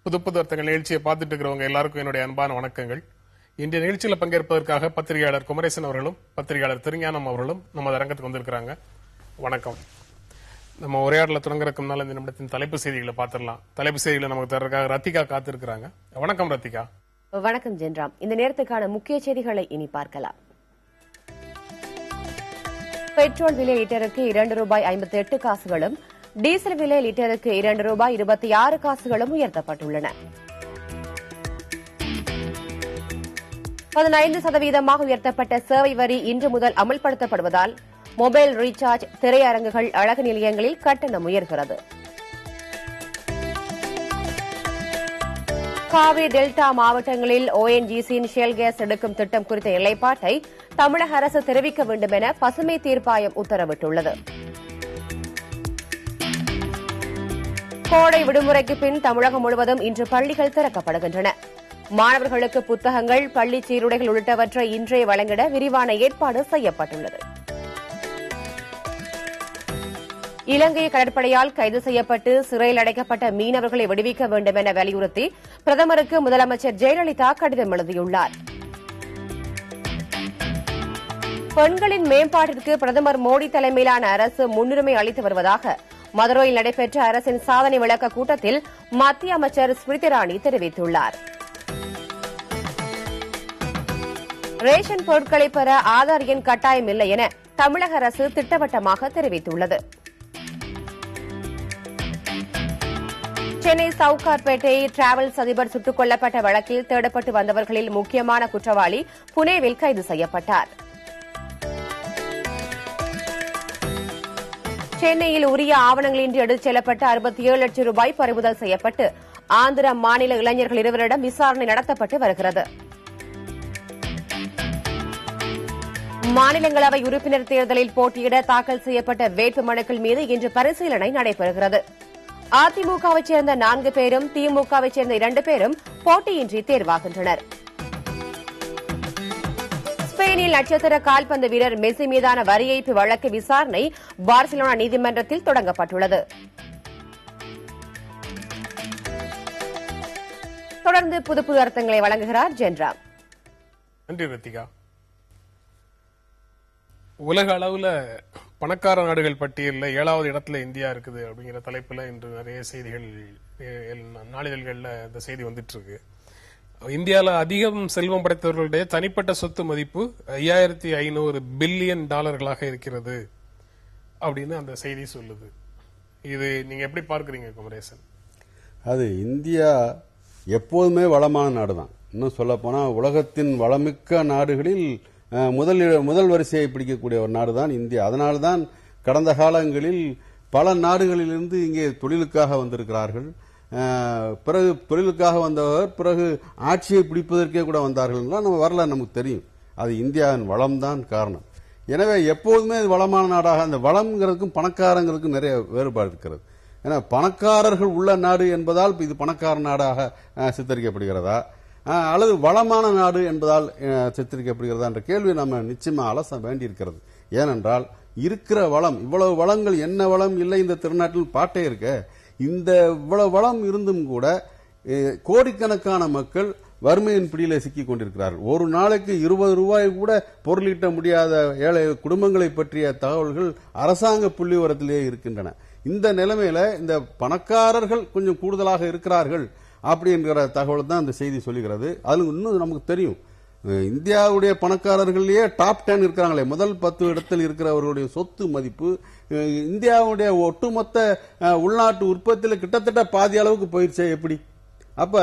புது புது அர்த்தங்கள் நிகழ்ச்சியை பார்த்துட்டு இருக்கிறவங்க எல்லாருக்கும் என்னுடைய அன்பான வணக்கங்கள். இன்றைய நிகழ்ச்சியில் பங்கேற்பதற்காக பத்திரிகையாளர் குமரேசன் அவர்களும் பத்திரிகையாளர் திருஞானம் அவர்களும் நம்ம அரங்கத்துக்கு வந்திருக்கிறாங்க. வணக்கம். நம்ம உரையாடல தொடங்குறதுக்கு முன்னால இந்த நிமிடத்தின் தலைப்பு செய்திகளை பார்த்திடலாம். தலைப்பு செய்திகளை நமக்கு தரக்காக ரத்திகா காத்திருக்கிறாங்க. வணக்கம் ரத்திகா. வணக்கம் ஜென்ராம். இந்த நேரத்துக்கான முக்கிய செய்திகளை இனி பார்க்கலாம். பெட்ரோல் விலை லிட்டருக்கு ₹2.58 டீசல் விலை லிட்டருக்கு ₹2.26 உயர்த்தப்பட்டுள்ளன. 15% உயர்த்தப்பட்ட சேவை வரி இன்று முதல் அமல்படுத்தப்படுவதால் மொபைல் ரீசார்ஜ், திரையரங்குகள், அழகு நிலையங்களில் கட்டணம் உயர்கிறது. காவிரி டெல்டா மாவட்டங்களில் ONGCயின் ஷெல் கேஸ் எடுக்கும் திட்டம் குறித்த நிலைப்பாட்டை தமிழக அரசு தெரிவிக்க வேண்டும் என பசுமை தீர்ப்பாயம் உத்தரவிட்டுள்ளது. கோடை விடுமுறைக்கு பின் தமிழகம் முழுவதும் இன்று பள்ளிகள் திறக்கப்படுகின்றன. மாணவர்களுக்கு புத்தகங்கள், பள்ளி சீருடைகள் உள்ளிட்டவற்றை இன்றே வழங்கிட விரிவான ஏற்பாடு செய்யப்பட்டுள்ளது. இலங்கை கடற்படையால் கைது செய்யப்பட்டு சிறையில் அடைக்கப்பட்ட மீனவர்களை விடுவிக்க வேண்டும் என வலியுறுத்தி பிரதமருக்கு முதலமைச்சர் ஜெயலலிதா கடிதம் எழுதியுள்ளார். பெண்களின் மேம்பாட்டிற்கு பிரதமர் மோடி தலைமையிலான அரசு முன்னுரிமை அளித்து வருவதாக மதுரையில் நடைபெற்ற அரசின் சாதனை விளக்க கூட்டத்தில் மத்திய அமைச்சர் ஸ்மிருதி இரானி தெரிவித்துள்ளார். ரேஷன் பொருட்களை பெற ஆதார் எண் கட்டாயம் இல்லை என தமிழக அரசு திட்டவட்டமாக தெரிவித்துள்ளது. சென்னை சவுகார்பேட்டை டிராவல்ஸ் அதிபர் சுட்டுக் கொல்லப்பட்ட வழக்கில் தேடப்பட்டு வந்தவர்களில் முக்கியமான குற்றவாளி புனேவில் கைது செய்யப்பட்டார். சென்னையில் உரிய ஆவணங்களின்றி எடுத்துச் செல்லப்பட்ட ₹67 லட்சம் பறிமுதல் செய்யப்பட்டு ஆந்திர மாநில இளைஞர்கள் இருவரிடம் விசாரணை நடத்தப்பட்டு வருகிறது. மாநிலங்களவை உறுப்பினர் தேர்தலில் போட்டியிட தாக்கல் செய்யப்பட்ட வேட்புமனுக்கள் மீது இன்று பரிசீலனை நடைபெறுகிறது. அதிமுகவைச் சேர்ந்த 4 பேரும் திமுகவைச் சேர்ந்த 2 பேரும் போட்டியின்றி தேர்வாகின்றனர். ஸ்பெயினில் நட்சத்திர கால்பந்து வீரர் மெஸ்ஸி மீதான வரி ஏய்ப்பு வழக்கு விசாரணை பார்சிலோனா நீதிமன்றத்தில் தொடங்கப்பட்டுள்ளது. தொடர்ந்து புது புது அர்த்தங்களை வழங்குகிறார் ஜென்ராம். நன்றி ரத்திகா. உலக அளவுல பணக்கார நாடுகள் பட்டியலில் 7வது இடத்துல இந்தியா இருக்குது அப்படிங்கிற தலைப்புல இன்று நிறைய செய்திகள் நாளிதழ்கள்ல இந்த செய்தி வந்துட்டு இருக்கு. இந்தியாவில் அதிகம் செல்வம் படைத்தவர்களுடைய தனிப்பட்ட சொத்து மதிப்பு $5500 பில்லியன் இருக்கிறது அப்படின்னு அந்த செய்தி சொல்லுது. இது நீங்க எப்படி பார்க்கறீங்க குமரேசன்? அது இந்தியா எப்போதுமே வளமான நாடு தான். இன்னும் சொல்ல போனா உலகத்தின் வளமிக்க நாடுகளில் முதல் வரிசையை பிடிக்கக்கூடிய ஒரு நாடு தான் இந்தியா. அதனால்தான் கடந்த காலங்களில் பல நாடுகளிலிருந்து இங்கே தொழிலுக்காக வந்திருக்கிறார்கள். பிறகு தொழிலுக்காக வந்தவர் பிறகு ஆட்சியை பிடிப்பதற்கே கூட வந்தார்கள். நம்ம வரலாறு நமக்கு தெரியும். அது இந்தியாவின் வளம்தான் காரணம். எனவே எப்போதுமே இது வளமான நாடாக, அந்த வளம்ங்கிறதுக்கும் பணக்காரங்களுக்கும் நிறைய வேறுபாடு இருக்கிறது. ஏன்னா பணக்காரர்கள் உள்ள நாடு என்பதால் இது பணக்கார நாடாக சித்தரிக்கப்படுகிறதா அல்லது வளமான நாடு என்பதால் சித்தரிக்கப்படுகிறதா என்ற கேள்வி நம்ம நிச்சயமா அலச வேண்டியிருக்கிறது. ஏனென்றால் இருக்கிற வளம், இவ்வளவு வளங்கள், என்ன வளம் இல்லை இந்த திருநாட்டில் பாட்டே இருக்க. இந்த இவ்வளவு வளம் இருந்தும் கூட கோடிக்கணக்கான மக்கள் வறுமையின் பிடியில சிக்கிக் கொண்டிருக்கிறார்கள். ஒரு நாளைக்கு ₹20 கூட பொருளீட்ட முடியாத ஏழை குடும்பங்களை பற்றிய தகவல்கள் அரசாங்க புள்ளிவிவரத்திலேயே இருக்கின்றன. இந்த நிலைமையில இந்த பணக்காரர்கள் கொஞ்சம் கூடுதலாக இருக்கிறார்கள் அப்படிங்கிற தகவல் தான் இந்த செய்தி சொல்லுகிறது. அது இன்னும் நமக்கு தெரியும், இந்தியாவுடைய பணக்காரர்களே டாப் 10 இருக்கிறாங்களே, முதல் 10 இடத்தில் இருக்கிறவர்களுடைய சொத்து மதிப்பு இந்தியாவுடைய ஒட்டுமொத்த உள்நாட்டு உற்பத்தியில் கிட்டத்தட்ட பாதி அளவுக்கு போயிடுச்சு. எப்படி? அப்ப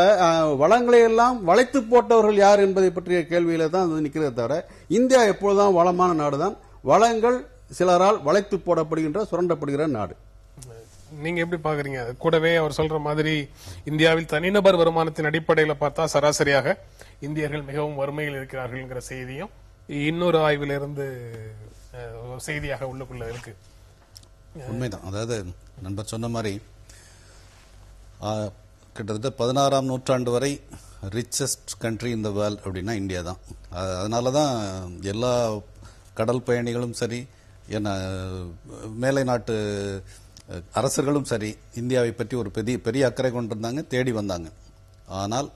வளங்களை எல்லாம் வளைத்து போட்டவர்கள் யார் என்பதை பற்றிய கேள்வியில தான் நிற்கிறத தவிர இந்தியா எப்பொழுதுதான் வளமான நாடுதான். வளங்கள் சிலரால் வளைத்து போடப்படுகின்ற, சுரண்டப்படுகிற நாடு. நீங்க எப்படி பாக்குறீங்க? கூடவே அவர் சொல்ற மாதிரி இந்தியாவில் தனிநபர் வருமானத்தின் அடிப்படையில் பார்த்தா சராசரியாக இந்தியர்கள் மிகவும் வறுமையில் இருக்கிறார்கள் செய்தியும் இன்னொரு ஆய்விலிருந்து செய்தியாக உள்ளுக்குள்ள இருக்கு. உண்மைதான். அதாவது நண்பர் சொன்ன மாதிரி கிட்டத்தட்ட 16ஆம் நூற்றாண்டு வரை richest country in the world அப்படின்னா இந்தியா தான். அதனால தான் எல்லா கடல் பயணிகளும் சரி, மேலை நாட்டு அரசர்களும் சரி, இந்தியாவை பற்றி ஒரு பெரிய அக்கறை கொண்டிருந்தாங்க, தேடி வந்தாங்க. ஆனால்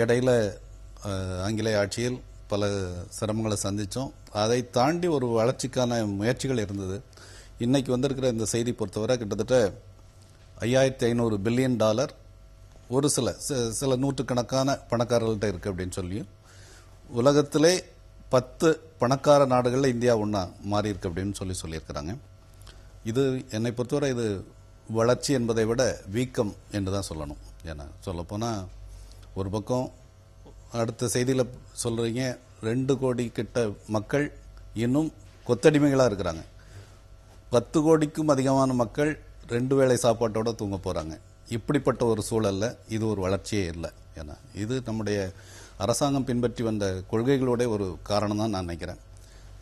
இடையில ஆங்கிலேய ஆட்சியில் பல சிரமங்களை சந்தித்தோம். அதை தாண்டி ஒரு வளர்ச்சிக்கான முயற்சிகள் இருந்தது. இன்னைக்கு வந்திருக்கிற இந்த செய்தி பொறுத்தவரை கிட்டத்தட்ட $5500 பில்லியன் ஒரு சில நூற்றுக்கணக்கான பணக்காரர்கள்ட்ட இருக்கு அப்படின்னு சொல்லியும், உலகத்திலே 10 பணக்கார நாடுகளில் இந்தியா ஒன்றா மாறி இருக்கு அப்படின்னு சொல்லியிருக்கிறாங்க. இது என்னை பொறுத்தவரை இது வளர்ச்சி என்பதை விட வீக்கம் என்று தான் சொல்லணும். ஏன்னா சொல்லப்போனால் ஒரு பக்கம் அடுத்த செய்தியில் சொல்கிறீங்க 2 கோடி கிட்ட மக்கள் இன்னும் கொத்தடிமைகளாக இருக்கிறாங்க. 10 கோடிக்கும் அதிகமான மக்கள் 2 வேளை சாப்பாட்டோட தூங்க போகிறாங்க. இப்படிப்பட்ட ஒரு சூழலில் இது ஒரு வளர்ச்சியே இல்லை. ஏன்னா இது நம்முடைய அரசாங்கம் பின்பற்றி வந்த கொள்கைகளோட ஒரு காரணம் தான் நான் நினைக்கிறேன்.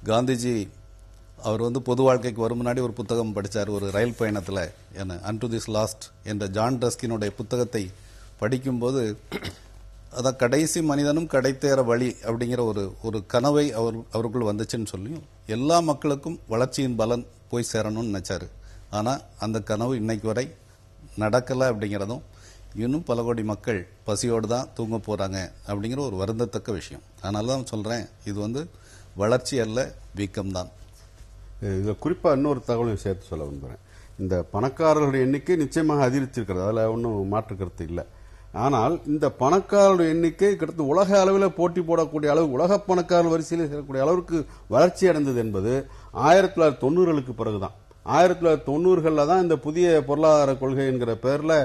காந்திஜி அவர் பொது வாழ்க்கைக்கு வரும் முன்னாடி ஒரு புத்தகம் படித்தார் ஒரு ரயில் பயணத்தில். என்ன அன்டு திஸ் லாஸ்ட் என்ற ஜான் ரஸ்கினுடைய புத்தகத்தை படிக்கும்போது அதான் கடைசி மனிதனும் கடைத்தேற வழி அப்படிங்கிற ஒரு கனவை அவருக்குள் வந்துச்சுன்னு சொல்லியும் எல்லா மக்களுக்கும் வளர்ச்சியின் பலன் போய் சேரணும்னு நினைச்சாரு. ஆனால் அந்த கனவு இன்னைக்கு வரை நடக்கலை அப்படிங்கிறதும், இன்னும் பல கோடி மக்கள் பசியோடு தான் தூங்க போறாங்க அப்படிங்கிற ஒரு வருந்தத்தக்க விஷயம். அதனால தான் சொல்றேன், இது வளர்ச்சி அல்ல, வீக்கம்தான். இதில் குறிப்பாக இன்னொரு தகவலையும் சேர்த்து சொல்ல விரும்புகிறேன். இந்த பணக்காரர்களுடைய எண்ணிக்கை நிச்சயமாக அதிகரிச்சிருக்கிறது, அதில் ஒன்றும் மாற்று கருத்து இல்லை. ஆனால் இந்த பணக்காரருடைய எண்ணிக்கை கிட்டத்தட்ட உலக அளவில் போட்டி போடக்கூடிய அளவு, உலக பணக்காரர் வரிசையில் சேரக்கூடிய அளவுக்கு வளர்ச்சி அடைந்தது என்பது 1990களுக்கு பிறகுதான். 1990களில் தான் இந்த புதிய பொருளாதார கொள்கை என்கிற பெயரில்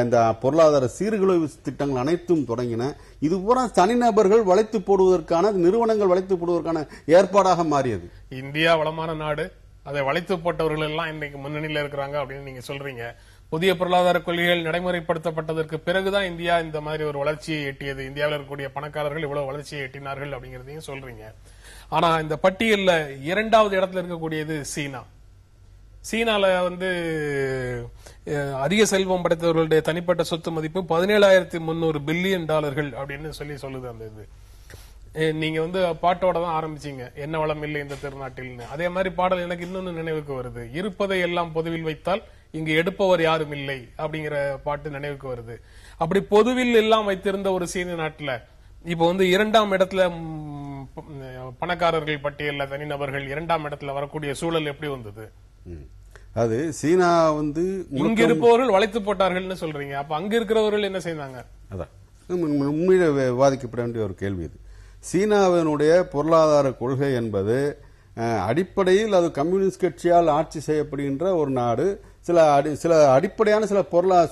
இந்த பொருளாதார சீர்குலைவு திட்டங்கள் அனைத்தும் தொடங்கின. இது பூரா தனிநபர்கள் வளைத்து போடுவதற்கான, நிறுவனங்கள் வளைத்து போடுவதற்கான ஏற்பாடாக மாறியது. இந்தியா வளமான நாடு, அதை வளைத்து போட்டவர்கள் எல்லாம் இன்னைக்கு முன்னணியில் இருக்கிறாங்க அப்படின்னு நீங்க சொல்றீங்க. புதிய பொருளாதார கொள்கைகள் நடைமுறைப்படுத்தப்பட்டதற்கு பிறகுதான் இந்தியா இந்த மாதிரி ஒரு வளர்ச்சியை எட்டியது. இந்தியாவில் இருக்கக்கூடிய பணக்காரர்கள் இவ்வளவு வளர்ச்சியை எட்டினார்கள் அப்படிங்கறதையும் சொல்றீங்க. ஆனா இந்த பட்டியல்ல 2வது இடத்துல இருக்கக்கூடியது சீனா. சீனால அதிக செல்வம் படைத்தவர்களுடைய தனிப்பட்ட சொத்து மதிப்பு $17,300 பில்லியன் அப்படின்னு சொல்லுது அந்த இது. நீங்க பாட்டோட தான் ஆரம்பிச்சீங்க, என்ன வளம் இல்லை இந்த திருநாட்டில்னு. அதே மாதிரி பாடல் எனக்கு இன்னொன்னு நினைவுக்கு வருது, இருப்பதை எல்லாம் பொதுவில் வைத்தால் இங்கு எடுப்பவர் யாரும் இல்லை அப்படிங்கிற பாட்டு நினைவுக்கு வருது. அப்படி பொதுவில் எல்லாம் வைத்திருந்த ஒரு சீன நாட்டுல இப்ப 2ஆம் இடத்துல பணக்காரர்கள் பட்டியல்ல தனிநபர்கள் 2ஆம் இடத்துல வரக்கூடிய சூழல் எப்படி வந்தது? அது சீனா இங்க இருப்பவர்கள் வளைத்து போட்டார்கள் சொல்றீங்க, அப்ப அங்க இருக்கிறவர்கள் என்ன செய்தாங்க? அதான் உண்மையில விவாதிக்கப்பட வேண்டிய ஒரு கேள்வி இது. சீனாவினுடைய பொருளாதார கொள்கை என்பது அடிப்படையில் அது கம்யூனிஸ்ட் கட்சியால் ஆட்சி செய்யப்படுகின்ற ஒரு நாடு. சில அடிப்படையான சில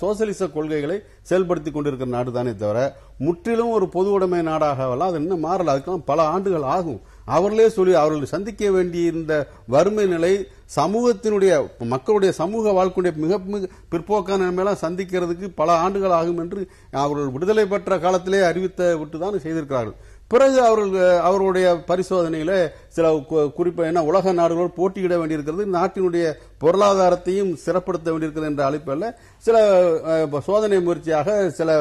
சோசியலிச கொள்கைகளை செயல்படுத்தி கொண்டிருக்கிற நாடு தானே தவிர முற்றிலும் ஒரு பொது உடைமை நாடாகவெல்லாம் அது இன்னும் மாறல. அதுக்கெல்லாம் பல ஆண்டுகள் ஆகும். அவர்களே சொல்லி அவர்கள் சந்திக்க வேண்டியிருந்த வறுமை நிலை, சமூகத்தினுடைய மக்களுடைய சமூக வாழ்க்கையுடைய மிக மிக பிற்போக்கான நிலைமையெல்லாம் சந்திக்கிறதுக்கு பல ஆண்டுகள் ஆகும் என்று அவர்கள் விடுதலை பெற்ற காலத்திலே அறிவித்த விட்டுதான் செய்திருக்கிறார்கள். பிறகு அவர்களுடைய பரிசோதனையில சில குறிப்பா உலக நாடுகளோடு போட்டியிட வேண்டியிருக்கிறது, நாட்டினுடைய பொருளாதாரத்தையும் சிறப்படுத்த வேண்டியிருக்கிறது என்ற அழைப்பில் சில சோதனை முயற்சியாக சில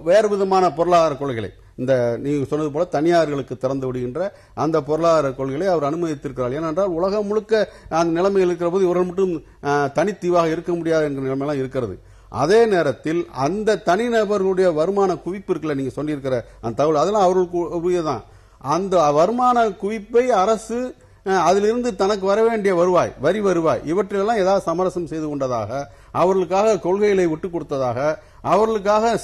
வேறு விதமான பொருளாதார கொள்கைகளை, இந்த நீங்க சொன்னது போல தனியார்களுக்கு திறந்து விடுகின்ற அந்த பொருளாதார கொள்கைகளை அவர் அனுமதித்திருக்கிறார். ஏனென்றால் உலகம் முழுக்க அந்த நிலைமையில் இருக்கிற போது இவர்கள் மட்டும் தனித்தீவாக இருக்க முடியாது என்கிற நிலைமையெல்லாம் இருக்கிறது. அதே நேரத்தில் அந்த தனிநபர்களுடைய வருமான குவிப்பு இருக்குல்ல, நீங்க சொல்லியிருக்கிற அந்த தகவல், அதெல்லாம் அவர்களுக்கு தான். அந்த வருமான குவிப்பை அரசு அதிலிருந்து தனக்கு வர வேண்டிய வரி வருவாய் இவற்றிலெல்லாம் ஏதாவது சமரசம் செய்து கொண்டதாக, அவர்களுக்காக கொள்கைகளை விட்டுக் கொடுத்ததாக, அவர்களுக்காக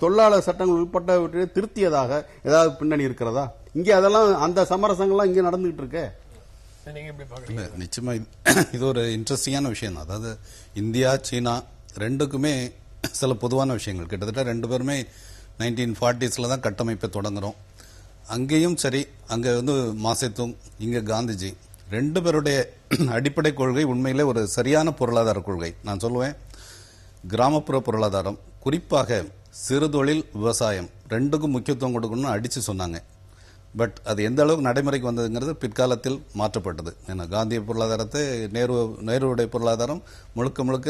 தொழிலாளர் சட்டங்கள் உட்பட்டவற்றை திருத்தியதாக ஏதாவது பின்னணி இருக்கிறதா? இங்கே அதெல்லாம் அந்த சமரசங்கள்லாம் இங்கே நடந்துகிட்டு இருக்க. நிச்சயமா இது ஒரு இன்ட்ரெஸ்டிங்கான விஷயம் தான். அதாவது இந்தியா சீனா ரெண்டுக்குமே சில பொதுவான விஷயங்கள், கிட்டத்தட்ட 2 பேருமே 1940s தான் கட்டமைப்பை தொடங்குறோம். அங்கேயும் சரி, அங்க மாசேத்துங், இங்க காந்திஜி, 2 பேருடைய அடிப்படை கொள்கை உண்மையிலே ஒரு சரியான பொருளாதார கொள்கை. நான் சொல்லுவேன், கிராமப்புற பொருளாதாரம், குறிப்பாக சிறு தொழில், விவசாயம் 2க்கும் முக்கியத்துவம் கொடுக்கணும்னு அடிச்சு சொன்னாங்க. பட் அது எந்த அளவுக்கு நடைமுறைக்கு வந்ததுங்கிறது பிற்காலத்தில் மாற்றப்பட்டது. ஏன்னா காந்திய பொருளாதாரத்தை நேருடைய பொருளாதாரம் முழுக்க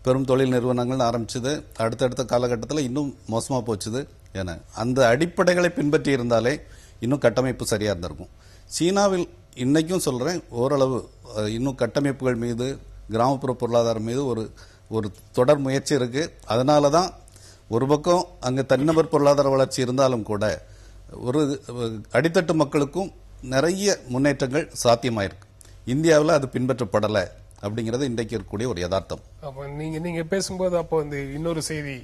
பெரும் தொழில் நிறுவனங்கள் ஆரம்பிச்சது. அடுத்தடுத்த காலகட்டத்தில் இன்னும் மோசமா போச்சுது. ஏன்னா அந்த அடிப்படைகளை பின்பற்றி இருந்தாலே இன்னும் கட்டமைப்பு சரியா இருந்திருக்கும். சீனாவில் இன்னைக்கும் சொல்றேன், ஓரளவு இன்னும் கட்டமைப்புகள் மீது, கிராமப்புற பொருளாதாரம் மீது ஒரு தொடர் முயற்சி இருக்கு. அதனாலதான் ஒரு பக்கம் அங்க தனிநபர் பொருளாதார வளர்ச்சி இருந்தாலும் கூட ஒரு அடித்தட்டு மக்களுக்கும் நிறைய முன்னேற்றங்கள் சாத்தியமாயிருக்கு. இந்தியாவில் அது பின்பற்றப்படலை அப்படிங்கிறது இன்றைக்கு இருக்கக்கூடிய ஒரு யதார்த்தம். அப்ப நீங்க பேசும்போது அப்போ இந்த இன்னொரு செய்தி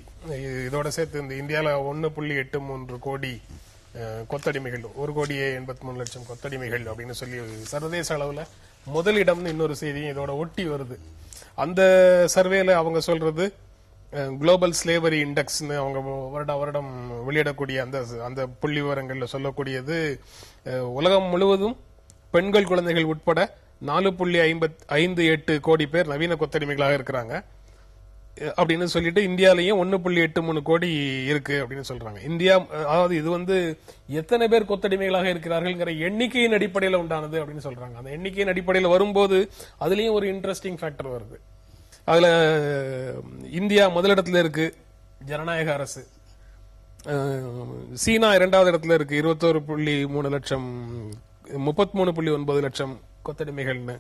இதோட சேர்த்து இந்த இந்தியாவில் 1.83 கோடி கொத்தடிமைகள், 1,83,00,000 கொத்தடிமைகள் அப்படின்னு சொல்லி சர்வதேச அளவுல முதலிடம்னு இன்னொரு செய்தியும் இதோட ஒட்டி வருது. அந்த சர்வேல அவங்க சொல்றது குளோபல் ஸ்லேவரி இண்டெக்ஸ்னு அவங்க வருடம் வெளியிடக்கூடிய அந்த புள்ளி விவரங்கள்ல சொல்லக்கூடியது உலகம் முழுவதும் பெண்கள் குழந்தைகள் உட்பட 4.58 கோடி பேர் நவீன கொத்தடிமைகளாக இருக்கிறாங்க அப்படின்னு சொல்லிட்டு இந்தியாலயும் 1.83 கோடி இருக்கு அப்படின்னு சொல்றாங்க. இந்தியா அதாவது இது வந்து எத்தனை பேர் கொத்தடிமைகளாக இருக்கிறார்கள் எண்ணிக்கையின் அடிப்படையில் உண்டானது அப்படின்னு சொல்றாங்க. அந்த எண்ணிக்கையின் அடிப்படையில் வரும்போது அதுலயும் ஒரு இன்ட்ரெஸ்டிங் ஃபேக்டர் வருது. அதுல இந்தியா முதலிடத்துல இருக்கு, ஜனநாயக அரசு. சீனா இரண்டாவது இடத்துல இருக்கு, 21.3 லட்சம், 33.9 லட்சம் கொத்தடிமைகள்னு.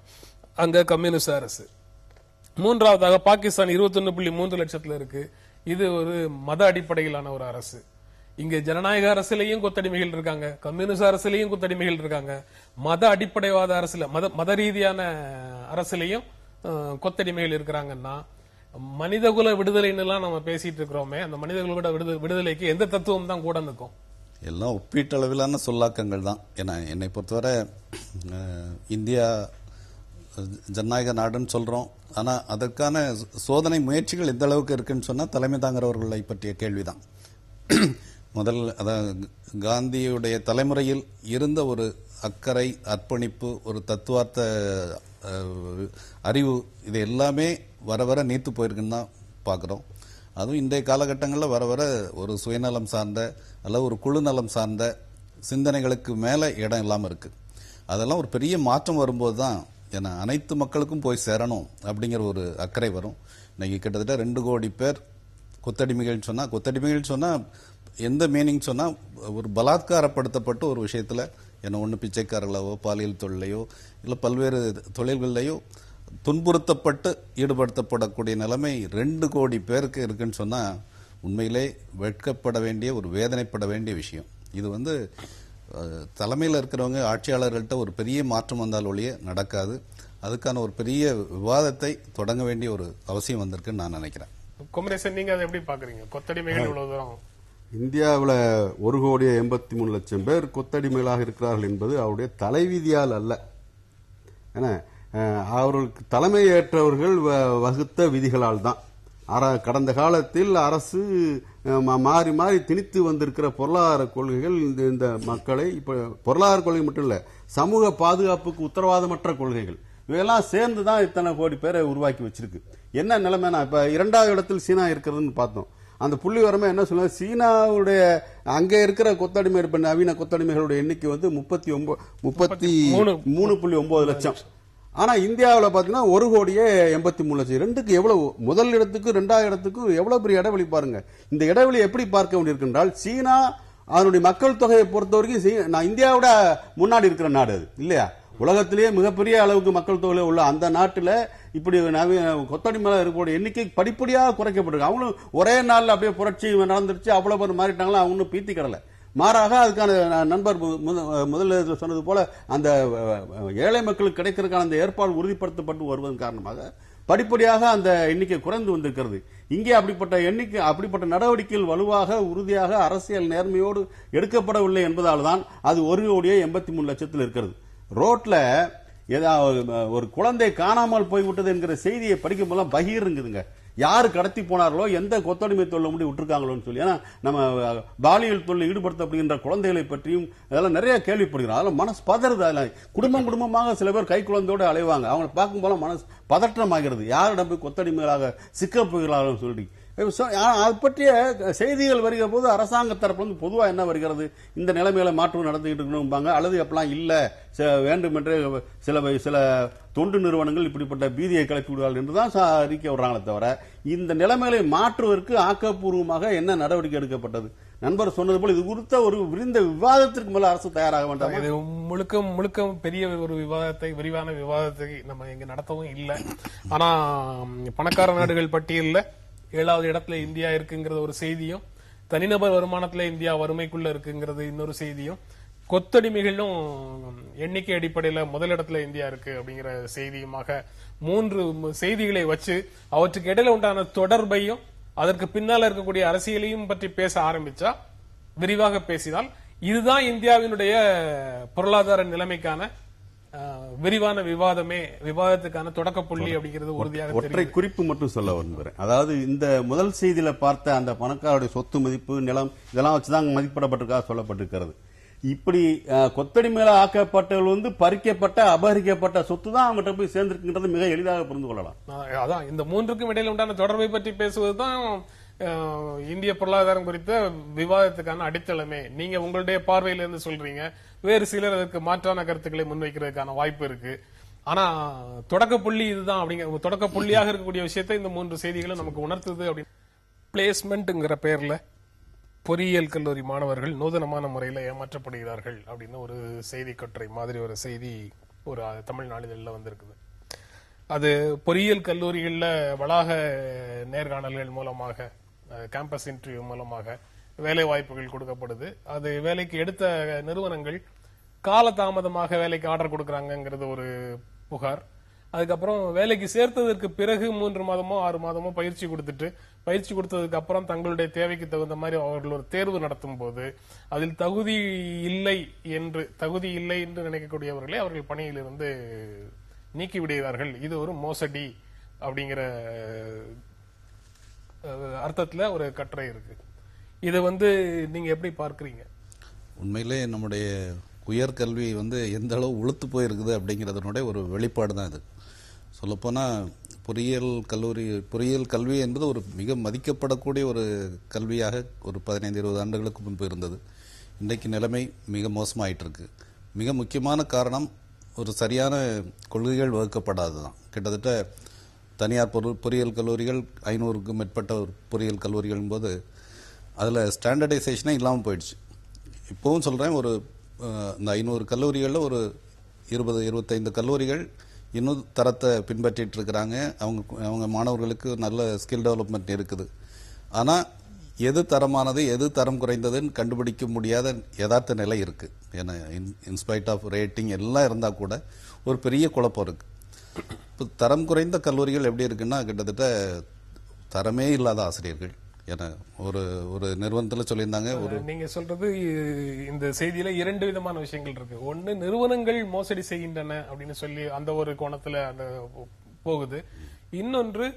அங்க கம்யூனிஸ்ட் அரசு. மூன்றாவதாக பாகிஸ்தான் 21.3 லட்சத்துல இருக்கு. இது ஒரு மத அடிப்படையிலான ஒரு அரசு. இங்க ஜனநாயக அரசிலையும் கொத்தடிமைகள் இருக்காங்க, கம்யூனிஸ்ட் அரசிலையும் கொத்தடிமைகள் இருக்காங்க, மத அடிப்படைவாத அரசுல மத ரீதியான அரசிலையும் கொத்தடிமைகள் இருக்கிறாங்கன்னா மனிதகுல விடுதலைன்னு எல்லாம் நம்ம பேசிட்டு இருக்கிறோமே, அந்த மனிதகுல விடுதலைக்கு எந்த தத்துவம் தான் கூட நிற்கும்? எல்லாம் ஒப்பீட்டளவிலான சொல்லாக்கங்கள் தான். ஏன்னா என்னை பொறுத்தவரை இந்தியா ஜனநாயக நாடுன்னு சொல்றோம், ஆனா அதற்கான சோதனை முயற்சிகள் எந்த அளவுக்கு இருக்குன்னு சொன்னா தலைமை தாங்கிறவர்களை பற்றிய கேள்விதான். அதாவது காந்தியுடைய தலைமுறையில் இருந்த ஒரு அக்கறை, அர்ப்பணிப்பு, ஒரு தத்துவார்த்த அறிவு, இது எல்லாமே வர வர நீத்து போயிருக்குன்னு தான் பார்க்குறோம். அதுவும் இன்றைய காலகட்டங்களில் வர வர ஒரு சுயநலம் சார்ந்த அல்லது ஒரு குழு நலம் சார்ந்த சிந்தனைகளுக்கு மேலே இடம் இல்லாமல் இருக்கு. அதெல்லாம் ஒரு பெரிய மாற்றம் வரும்போது தான் ஏன்னா அனைத்து மக்களுக்கும் போய் சேரணும் அப்படிங்கிற ஒரு அக்கறை வரும். இன்னைக்கு கிட்டத்தட்ட 2 கோடி பேர் கொத்தடிமைகள் சொன்னா எந்த மீனிங் சொன்னா ஒரு பலாத்காரப்படுத்தப்பட்ட ஒரு விஷயத்துல என்ன ஒன்று பிச்சைக்காரர்களாவோ பாலியல் தொழிலையோ இல்லை பல்வேறு தொழில்களையோ துன்புறுத்தப்பட்டு ஈடுபடுத்தப்படக்கூடிய நிலைமை 2 கோடி பேருக்கு இருக்குன்னு சொன்னா உண்மையிலே வெட்கப்பட வேண்டிய ஒரு வேதனைப்பட வேண்டிய விஷயம். இது வந்து தலைமையில் இருக்கிறவங்க ஆட்சியாளர்கள்ட்ட ஒரு பெரிய மாற்றம் வந்தால் ஒழிய நடக்காது. அதுக்கான ஒரு பெரிய விவாதத்தை தொடங்க வேண்டிய ஒரு அவசியம் வந்திருக்குன்னு நான் நினைக்கிறேன். குமரேசன், நீங்க அதை எப்படி பாக்குறீங்க? கொத்தடிமைகள் இவ்வளவு தூரம் இந்தியாவில் 1,83,00,000 பேர் கொத்தடிமைகளாக இருக்கிறார்கள் என்பது அவருடைய தலைவிதியால் அல்ல. ஏன்னா அவர்களுக்கு தலைமை ஏற்றவர்கள் வகுத்த விதிகளால் தான். கடந்த காலத்தில் அரசு மாறி மாறி திணித்து வந்திருக்கிற பொருளாதார கொள்கைகள் இந்த மக்களை இப்ப பொருளாதார கொள்கை மட்டும் இல்ல, சமூக பாதுகாப்புக்கு உத்தரவாதமற்ற கொள்கைகள் இவையெல்லாம் சேர்ந்துதான் இத்தனை கோடி பேரை உருவாக்கி வச்சிருக்கு. என்ன நிலைமைனா இப்ப 2வது இடத்தில் சீனா இருக்கிறதுன்னு பார்த்தோம். அந்த புள்ளி வரமே என்ன சொல்லுங்க, சீனாவுடைய அங்க இருக்கிற கொத்தடிமை நவீன கொத்தடிமைகளுடைய எண்ணிக்கை வந்து 33.9 லட்சம். ஆனா இந்தியாவில் பாத்தீங்கன்னா 1,83,00,000. ரெண்டுக்கு எவ்வளவு, முதல் இடத்துக்கு 2வது இடத்துக்கு எவ்வளவு பெரிய இடைவெளி பாருங்க. இந்த இடைவெளி எப்படி பார்க்க வேண்டியிருக்கின்றால், சீனா அதனுடைய மக்கள் தொகையை பொறுத்த வரைக்கும் நான் இந்தியாவோட முன்னாடி இருக்கிற நாடு அது இல்லையா. உலகத்திலேயே மிகப்பெரிய அளவுக்கு மக்கள் தொகையில உள்ள அந்த நாட்டில் இப்படி கொத்தடிமையில இருக்கக்கூடிய எண்ணிக்கை படிப்படியாக குறைக்கப்பட்டிருக்கு. அவங்களும் ஒரே நாள்ல அப்படியே புரட்சி நடந்துருச்சு, அவ்வளவு பேர் மாறிட்டாங்களா, அவங்களும் பீத்தி கடலை. மாறாக அதுக்கான நண்பர் முதல்ல சொன்னது போல அந்த ஏழை மக்களுக்கு கிடைக்கிறதுக்கான அந்த ஏற்பாடு உறுதிப்படுத்தப்பட்டு வருவதன் காரணமாக படிப்படியாக அந்த எண்ணிக்கை குறைந்து வந்திருக்கிறது. இங்கே அப்படிப்பட்ட நடவடிக்கைகள் வலுவாக உறுதியாக அரசியல் நேர்மையோடு எடுக்கப்படவில்லை என்பதால் தான் அது 1,83,00,000 இருக்கிறது. ரோட்ல ஏதாவது ஒரு குழந்தை காணாமல் போய்விட்டது என்கிற செய்தியை படிக்கும் போதெல்லாம் பகீருங்குதுங்க. யாரு கடத்தி போனார்களோ, எந்த கொத்தடிமை தொழில முடி விட்டுருக்காங்களோன்னு சொல்லி. ஏன்னா நம்ம பாலியல் தொழில் ஈடுபடுத்தப்படுகின்ற குழந்தைகளை பற்றியும் அதெல்லாம் நிறைய கேள்விப்படுகிறோம். அதெல்லாம் மனசு பதறுது. அதெல்லாம் குடும்பமாக சில பேர் கை குழந்தையோடு அலைவாங்க. அவங்களை பார்க்கும் போல மனசு பதற்றமாகிறது. யாரிடம் போய் கொத்தடிமைகளாக சிக்கப் போகிறார்கள் சொல்லி அது பற்றிய செய்திகள் வருகிற போது அரசாங்க தரப்பு பொதுவா என்ன வருகிறது, இந்த நிலைமையில மாற்றம் நடந்துகிட்டு இருக்கணும்பாங்க. அல்லது அப்பெல்லாம் இல்ல, வேண்டுமென்றே சில தொண்டு நிறுவனங்கள் இப்படிப்பட்ட பீதியை கிளப்பி விடுவார்கள் என்றுதான் அறிக்கை விடுறாங்களே தவிர இந்த நிலைமைகளை மாற்றுவதற்கு ஆக்கப்பூர்வமாக என்ன நடவடிக்கை எடுக்கப்பட்டது? நண்பர் சொன்னது போல இது குறித்த ஒரு விரிந்த விவாதத்திற்கு மேல அரசு தயாராக வேண்டாம். இது முழுக்க பெரிய ஒரு விரிவான விவாதத்தை நம்ம இங்க நடத்தவும் இல்லை. ஆனா பணக்கார நாடுகள் பட்டியலில் 7வது இடத்துல இந்தியா இருக்குங்கிறது ஒரு செய்தியும், தனிநபர் வருமானத்துல இந்தியா வறுமைக்குள்ள இருக்குங்கிறது இன்னொரு செய்தியும், கொத்தடிமைகளும் எண்ணிக்கை அடிப்படையில முதலிடத்துல இந்தியா இருக்கு அப்படிங்கிற செய்தியுமாக 3 செய்திகளை வச்சு அவற்றுக்கு இடையில உண்டான தொடர்பையும் அதற்கு பின்னால இருக்கக்கூடிய அரசியலையும் பற்றி பேச ஆரம்பிச்சா, விரிவாக பேசினால், இதுதான் இந்தியாவினுடைய பொருளாதார நிலைமைக்கான விரிவான விவாதத்துக்கான தொடக்க புள்ளி அப்படிங்கிறது உறுதியாக ஒற்றை குறிப்பு மட்டும் சொல்ல விரும்புகிறேன். அதாவது இந்த முதல் செய்தியில பார்த்த அந்த பணக்காரருடைய சொத்து மதிப்பு, நிலம் இதெல்லாம் வச்சுதான் மதிப்பிடப்பட்டிருக்கா சொல்லப்பட்டிருக்கிறது. இப்படி கொத்தடிமையில ஆக்கப்பட்டவர்கள் பறிக்கப்பட்ட அபகரிக்கப்பட்ட சொத்து தான் அவங்ககிட்ட போய் சேர்ந்திருக்குங்கிறது மிக எளிதாக புரிந்து கொள்ளலாம். அதான் இந்த 3க்கும் இடையில உண்டான தொடர்பை பற்றி பேசுவதுதான் இந்திய பொருளாதாரம் குறித்த விவாதத்துக்கான அடித்தளமே. நீங்க உங்களுடைய பார்வையில இருந்து சொல்றீங்க, வேறு சிலர் அதற்கு மாற்றான கருத்துக்களை முன்வைக்கிறதுக்கான வாய்ப்பு இருக்கு. ஆனா தொடக்க புள்ளி இதுதான் அப்படிங்கிற தொடக்க புள்ளியாக இருக்கக்கூடிய விஷயத்தை இந்த 3 செய்திகளும் நமக்கு உணர்த்துது. அப்படின்னு பிளேஸ்மெண்ட்ங்கிற பேர்ல பொறியியல் கல்லூரி மாணவர்கள் நூதனமான முறையில் ஏமாற்றப்படுகிறார்கள் அப்படின்னு ஒரு செய்தி கட்டுரை மாதிரி ஒரு செய்தி ஒரு தமிழ் நாளிதழில் வந்திருக்குது. அது பொறியியல் கல்லூரிகளில் வளாக நேர்காணல்கள் மூலமாக, கேம்பஸ் இன்டர்வியூ மூலமாக வேலை வாய்ப்புகள் கொடுக்கப்படுது. அது வேலைக்கு எடுத்த நிறுவனங்கள் காலதாமதமாக வேலைக்கு ஆர்டர் கொடுக்கறாங்கிறது ஒரு புகார். அதுக்கப்புறம் வேலைக்கு சேர்த்ததற்கு பிறகு 3 மாதமோ 6 மாதமோ பயிற்சி கொடுத்ததுக்கு அப்புறம் தங்களுடைய தேவைக்கு தகுந்த மாதிரி அவர்கள் ஒரு தேர்வு நடத்தும் போது அதில் தகுதி இல்லை என்று நினைக்கக்கூடியவர்களை அவர்கள் பணியிலிருந்து நீக்கி விடுகிறார்கள். இது ஒரு மோசடி அப்படிங்கிற அர்த்தத்துல ஒரு கட்டுரை இருக்கு. இதை நீங்க எப்படி பார்க்கறீங்க? உண்மையிலே நம்முடைய உயர்கல்வி எந்த அளவு உளுத்து போயிருக்குது அப்படிங்கிறதுனுடைய ஒரு வெளிப்பாடு தான் இது. சொல்லப்போனால் பொறியியல் கல்வி என்பது ஒரு மிக மதிக்கப்படக்கூடிய ஒரு கல்வியாக ஒரு 15-20 ஆண்டுகளுக்கு முன்பு இருந்தது. இன்றைக்கு நிலைமை மிக மோசமாயிட்டு இருக்கு. மிக முக்கியமான காரணம் ஒரு சரியான கொள்கைகள் வகுக்கப்படாது தான். கிட்டத்தட்ட தனியார் பொறியியல் கல்லூரிகள் 500க்கும் மேற்பட்ட ஒரு பொறியியல் கல்லூரிகள் போது அதில் ஸ்டாண்டர்டைசேஷனே இல்லாமல் போயிடுச்சு. இப்போவும் சொல்கிறேன், ஒரு இந்த 500 கல்லூரிகளில் ஒரு 20-25 கல்லூரிகள் இன்னும் தரத்தை பின்பற்றிட்டு இருக்கிறாங்க. அவங்க மாணவர்களுக்கு நல்ல ஸ்கில் டெவலப்மெண்ட் இருக்குது. ஆனால் எது தரமானது எது தரம் குறைந்ததுன்னு கண்டுபிடிக்க முடியாத யதார்த்த நிலை இருக்கு. ஏன்னா இன்ஸ்பைட் ஆஃப் ரேட்டிங் எல்லாம் இருந்தால் கூட ஒரு பெரிய குழப்பம் இருக்கு. இப்போ தரம் குறைந்த கல்லூரிகள் எப்படி இருக்குன்னா, கிட்டத்தட்ட தரமே இல்லாத ஆசிரியர்கள். ஏன்னா ஒரு நிறுவனத்தில் சொல்லியிருந்தாங்க. நீங்க சொல்றது இந்த செய்தியில 2 விதமான விஷயங்கள் இருக்கு. ஒன்னு, நிறுவனங்கள் மோசடி செய்கின்றன அப்படின்னு சொல்லி அந்த ஒரு கோணத்துல அந்த போகுது. இன்னொன்று,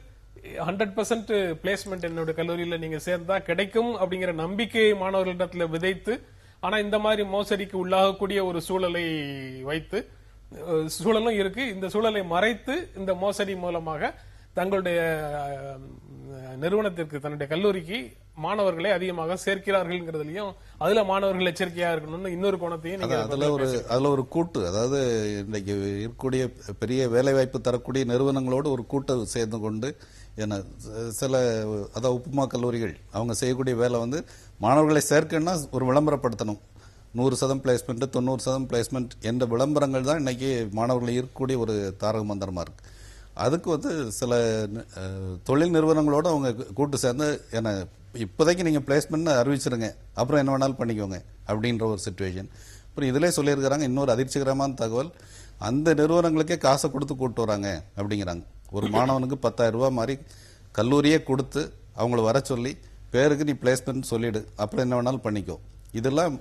100% பிளேஸ்மெண்ட் என்னோட கல்லூரியில நீங்க சேர்ந்தா கிடைக்கும் அப்படிங்கிற நம்பிக்கையை மாணவர்களிடத்துல விதைத்து, ஆனா இந்த மாதிரி மோசடிக்கு உள்ளாகக்கூடிய ஒரு சூழலை வைத்து, சூழலும் இருக்கு, இந்த சூழலை மறைத்து இந்த மோசடி மூலமாக தங்களுடைய நிறுவனத்திற்கு, தன்னுடைய கல்லூரிக்கு மாணவர்களை அதிகமாக சேர்க்கிறார்கள்ங்கிறதுலயும் அதுல மாணவர்கள் எச்சரிக்கையா இருக்கணும்னு இன்னொரு கோணத்தையும் அதுல ஒரு கூட்டு, அதாவது இன்னைக்கு இருக்கக்கூடிய பெரிய வேலைவாய்ப்பு தரக்கூடிய நிறுவனங்களோடு ஒரு கூட்டை சேர்ந்து கொண்டு, ஏன்னா சில அதாவது உப்புமா கல்லூரிகள் அவங்க செய்யக்கூடிய வேலை மாணவர்களை சேர்க்கணும்னா ஒரு விளம்பரப்படுத்தணும். 100% பிளேஸ்மெண்ட், 90% பிளேஸ்மெண்ட் என்ற விளம்பரங்கள் தான் இன்னைக்கு மாணவர்கள் இருக்கக்கூடிய ஒரு தாரக மந்திரமா இருக்கு. அதுக்கு சில தொழில் நிறுவனங்களோட அவங்க கூட்டு சேர்ந்து, ஏன்னா இப்போதைக்கு நீங்கள் பிளேஸ்மெண்ட் அறிவிச்சிருங்க, அப்புறம் என்ன வேணாலும் பண்ணிக்கோங்க அப்படின்ற ஒரு சிச்சுவேஷன். அப்புறம் இதிலே சொல்லியிருக்கிறாங்க, இன்னொரு அதிர்ச்சிகரமான தகவல், அந்த நிறுவனங்களுக்கே காசை கொடுத்து கூப்பிட்டு வராங்க அப்படிங்கிறாங்க. ஒரு மாணவனுக்கு 10,000 ரூபாய் மாதிரி கல்லூரியே கொடுத்து அவங்கள வர சொல்லி, பேருக்கு நீ பிளேஸ்மெண்ட் சொல்லிடு, அப்புறம் என்ன வேணாலும் பண்ணிக்கோ. இதெல்லாம்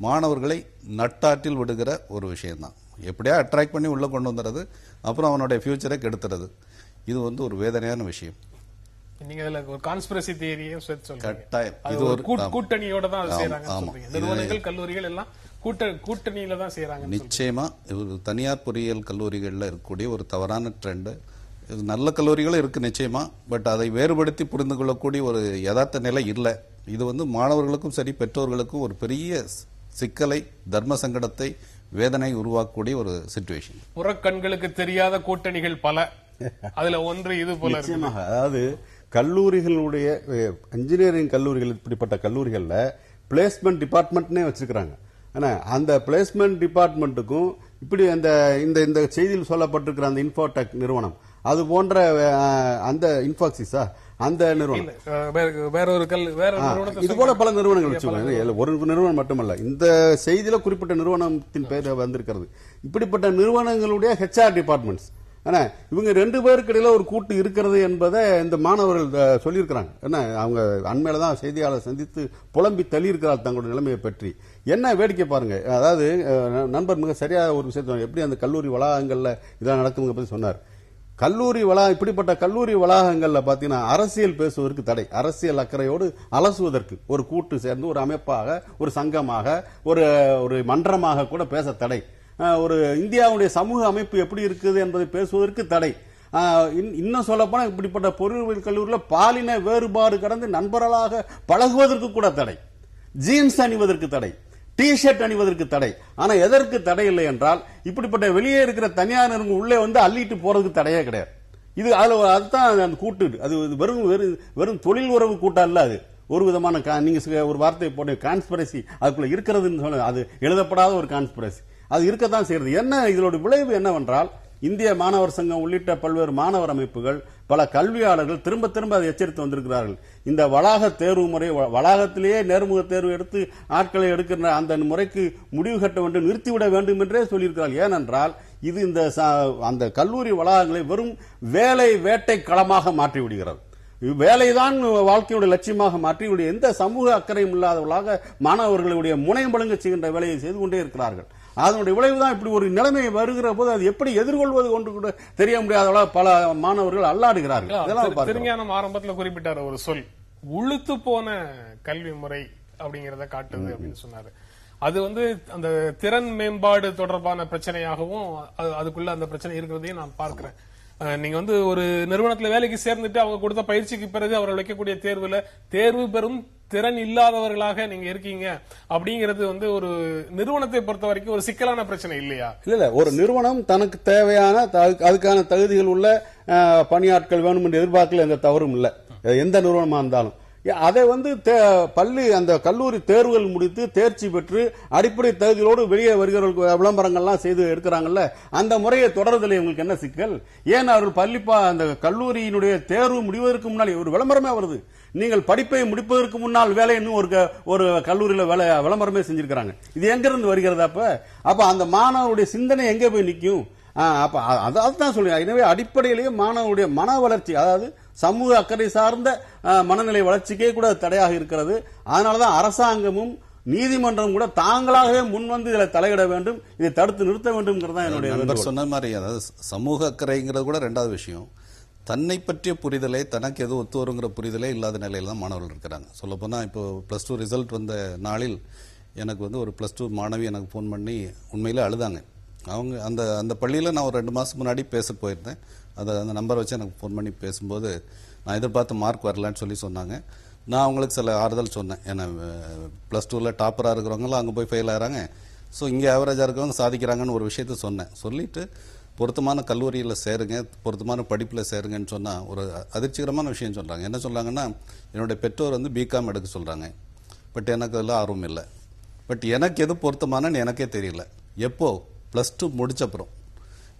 மாணவர்களை நட்டாற்றில் விடுகிற ஒரு விஷயம்தான். எப்படியா அட்ராக்ட் பண்ணி உள்ள கொண்டு வந்துடுறது, அப்புறம் அவனுடைய ஃபியூச்சரை கெடுத்துறது. இது ஒரு வேதனையான விஷயம். நீங்க அதுல ஒரு கான்ஸ்பிரசி தியரியை கட்டாயம் இது ஒரு கூட்டணியோட தான் செய்றாங்க. நிறுவனங்கள் கல்லூரிகள் எல்லாம் கூட்டணியில தான் செய்றாங்க. நிச்சயமா தனியார் பொறியியல் கல்லூரிகள்ல இருக்கக்கூடிய ஒரு தவறான ட்ரெண்ட். நல்ல கல்லூரிகளும் இருக்கு நிச்சயமா, பட் அதை வேறுபடுத்தி புரிந்து கொள்ளக்கூடிய ஒரு யதார்த்த நிலை இல்லை. இது மாணவர்களுக்கும் சரி பெற்றோர்களுக்கும் ஒரு பெரிய சிக்கலை, தர்ம சங்கடத்தை, வேதனை உருவாக்கக்கூடிய ஒரு சிச்சுவேஷன். புறக்கண்களுக்கு தெரியாத கூட்டணிகள் பல, அதுல ஒன்று இது போல. நிச்சயமாக, அதாவது கல்லூரிகளுடைய இன்ஜினியரிங் கல்லூரிகள், இப்படிப்பட்ட கல்லூரிகள்ல பிளேஸ்மெண்ட் டிபார்ட்மெண்ட்னே வச்சிருக்காங்க. ஆனா அந்த பிளேஸ்மெண்ட் டிபார்ட்மெண்ட்டுக்கும் இப்படி இந்த செய்தியில் சொல்லப்பட்டிருக்கிற அந்த இன்ஃபோடெக் நிறுவனம், அது போன்ற அந்த இன்ஃபாக்சிஸா அந்த நிறுவனம் வேற ஒரு நிறுவனத்தை இது போல பல நிறுவனங்கள் வச்சுக்கோங்க. ஒரு நிறுவனம் மட்டுமல்ல, இந்த செய்தியில குறிப்பிட்ட நிறுவனத்தின் பெயர் வந்திருக்கிறது. இப்படிப்பட்ட நிறுவனங்களுடைய ஹெச்ஆர் டிபார்ட்மெண்ட்ஸ் இவங்க 2 பேருக்கு இடையில ஒரு கூட்டு இருக்கிறது என்பதை இந்த மாணவர்கள் சொல்லியிருக்கிறாங்க. அவங்க அண்மையில தான் செய்தியாளர் சந்தித்து புலம்பி தள்ளியிருக்கிறார் தங்களுடைய நிலைமையை பற்றி. என்ன வேடிக்கை பாருங்க, அதாவது நண்பர் மிக சரியா ஒரு விஷயத்தை எப்படி அந்த கல்லூரி வளாகங்கள்ல இதெல்லாம் நடக்குதுங்க பத்தி சொன்னார். இப்படிப்பட்ட கல்லூரி வளாகங்கள்ல பாத்தீங்கன்னா அரசியல் பேசுவதற்கு தடை, அரசியல் அக்கறையோடு அலசுவதற்கு ஒரு கூட்டு சேர்ந்து ஒரு அமைப்பாக, ஒரு சங்கமாக, ஒரு மன்றமாக கூட பேச தடை, ஒரு இந்தியாவுடைய சமூக அமைப்பு எப்படி இருக்குது என்பதை பேசுவதற்கு தடை. இன்னும் சொல்ல போனா இப்படிப்பட்ட பொறியியல் கல்லூரியில் பாலின வேறுபாடு கடந்து நண்பர்களாக பழகுவதற்கு கூட தடை, ஜீன்ஸ் அணிவதற்கு தடை, டி ஷர்ட் அணிவதற்கு தடை. ஆனா எதற்கு தடை இல்லை என்றால் இப்படிப்பட்ட வெளியே இருக்கிற தனியார் நிறுவனம் உள்ளே வந்து அள்ளிட்டு போறதுக்கு தடையே கிடையாது. இது அதுதான் அந்த கூட்டு. அது வெறும் தொழில் உறவு கூட்டம் அல்ல. அது ஒரு விதமான நீங்க ஒரு வார்த்தை போட்ட கான்ஸ்பிரசி அதுக்குள்ள இருக்கிறதுன்னு சொல்ல, அது எழுதப்படாத ஒரு கான்ஸ்பிரசி அது இருக்கத்தான் செய்யறது. என்ன இதோட விளைவு என்னவென்றால் இந்திய மாணவர் சங்கம் உள்ளிட்ட பல்வேறு மாணவர் அமைப்புகள், பல கல்வியாளர்கள் திரும்ப திரும்ப அதை எச்சரித்து வந்திருக்கிறார்கள். இந்த வளாக தேர்வு முறை, வளாகத்திலேயே நேர்முக தேர்வு எடுத்து ஆட்களை எடுக்கிற அந்த முறைக்கு முடிவு கட்ட வேண்டும், நிறுத்திவிட வேண்டும் என்றே சொல்லியிருக்கிறார்கள். ஏனென்றால் இது அந்த கல்லூரி வளாகங்களை வெறும் வேலை வேட்டை களமாக மாற்றி விடுகிறது. வேலைதான் வாழ்க்கையுடைய லட்சியமாக மாற்றி எந்த சமூக அக்கறையும் இல்லாதவர்களாக மாணவர்களுடைய முனையம்பழுங்க செய்கின்ற வேலையை செய்து கொண்டே இருக்கிறார்கள். அதனுடைய விளைவுதான் இப்படி ஒரு நிலைமை வருகிற போது அது எப்படி எதிர்கொள்வது கொண்டு கூட தெரிய முடியாத பல மாணவர்கள் அல்லாடுகிறார்கள். திருஞானம் ஆரம்பத்தில் குறிப்பிட்டார் ஒரு சொல், உளுத்து போன கல்வி முறை அப்படிங்கறத காட்டுது அப்படின்னு சொன்னாரு. அது அந்த திறன் மேம்பாடு தொடர்பான பிரச்சனையாகவும் அதுக்குள்ள அந்த பிரச்சனை இருக்கிறதையும் நான் பார்க்கிறேன். நீங்க ஒரு நிறுவனத்துல வேலைக்கு சேர்ந்துட்டு அவங்க கொடுத்த பயிற்சிக்கு பிறகு அவர்கள் வைக்கக்கூடிய தேர்வு பெறும் திறன் இல்லாதவர்களாக நீங்க இருக்கீங்க அப்படிங்கிறது ஒரு நிறுவனத்தை பொறுத்த வரைக்கும் ஒரு சிக்கலான பிரச்சனை இல்லையா? இல்ல, ஒரு நிறுவனம் தனக்கு தேவையான அதுக்கான தகுதிகள் உள்ள பணியாட்கள் வேணும் என்று எதிர்பார்க்கல, எந்த தவறும் இல்ல, எந்த நிறுவனமா இருந்தாலும். அதை அந்த கல்லூரி தேர்வுகள் முடித்து தேர்ச்சி பெற்று அடிப்படை தகுதிகளோடு வெளியே வருகிறவர்கள் விளம்பரங்கள்லாம் செய்து எடுக்கிறாங்கல்ல, அந்த முறையை தொடர்றதுல உங்களுக்கு என்ன சிக்கல்? ஏன் அவர்கள் அந்த கல்லூரியினுடைய தேர்வு முடிவதற்கு முன்னாடி ஒரு விளம்பரமே வருது, நீங்கள் படிப்பை முடிப்பதற்கு முன்னால் வேலை ஒரு கல்லூரியில விளம்பரமே செஞ்சிருக்கிறாங்க. இது எங்கிருந்து வருகிறது? அப்ப அந்த மாணவருடைய சிந்தனை எங்க போய் நிற்கும்? அதான் சொல்லுங்க. எனவே அடிப்படையிலேயே மாணவருடைய மன வளர்ச்சி, அதாவது சமூக அக்கறை சார்ந்த மனநிலை வளர்ச்சிக்கே கூட தடையாக இருக்கிறது. அதனாலதான் அரசாங்கமும் நீதிமன்றம் கூட தாங்களாகவே முன்வந்து இதில் தலையிட வேண்டும், இதை தடுத்து நிறுத்த வேண்டும். என்னுடைய சொன்ன மாதிரி, அதாவது சமூக அக்கறைங்கிறது கூட 2வது விஷயம். தன்னை பற்றிய புரிதலே, தனக்கு எது ஒத்து வருங்கிற புரிதலே இல்லாத நிலையில தான் மாணவர்கள் இருக்கிறாங்க. சொல்லப்போனா இப்போ +2 ரிசல்ட் வந்த நாளில் எனக்கு ஒரு +2 மாணவி எனக்கு ஃபோன் பண்ணி உண்மையிலே அழுதாங்க. அவங்க அந்த பள்ளியில் நான் ஒரு 2 மாதம் முன்னாடி பேச போயிருந்தேன். அந்த நம்பரை வச்சு எனக்கு ஃபோன் பண்ணி பேசும்போது நான் எதிர்பார்த்த மார்க் வரலன்னு சொன்னாங்க. நான் அவங்களுக்கு சில ஆறுதல் சொன்னேன். ஏன்னா +2ல டாப்பராக இருக்கிறவங்களாம் அங்கே போய் ஃபெயில் ஆகிறாங்க, ஸோ இங்கே ஆவரேஜாக இருக்கிறவங்க சாதிக்கிறாங்கன்னு ஒரு விஷயத்த சொன்னேன். சொல்லிட்டு பொருத்தமான கல்லூரியில் சேருங்க, பொருத்தமான படிப்பில் சேருங்கன்னு சொன்னால் ஒரு அதிர்ச்சிகரமான விஷயம் சொல்கிறாங்க. என்ன சொல்கிறாங்கன்னா, என்னுடைய பெற்றோர் பிகாம் எடுக்க சொல்கிறாங்க, பட் எனக்கு அதில் ஆர்வம் இல்லை, பட் எனக்கு எது பொருத்தமானன்னு எனக்கே தெரியல. எப்போ +2 முடிச்சப்புறம்.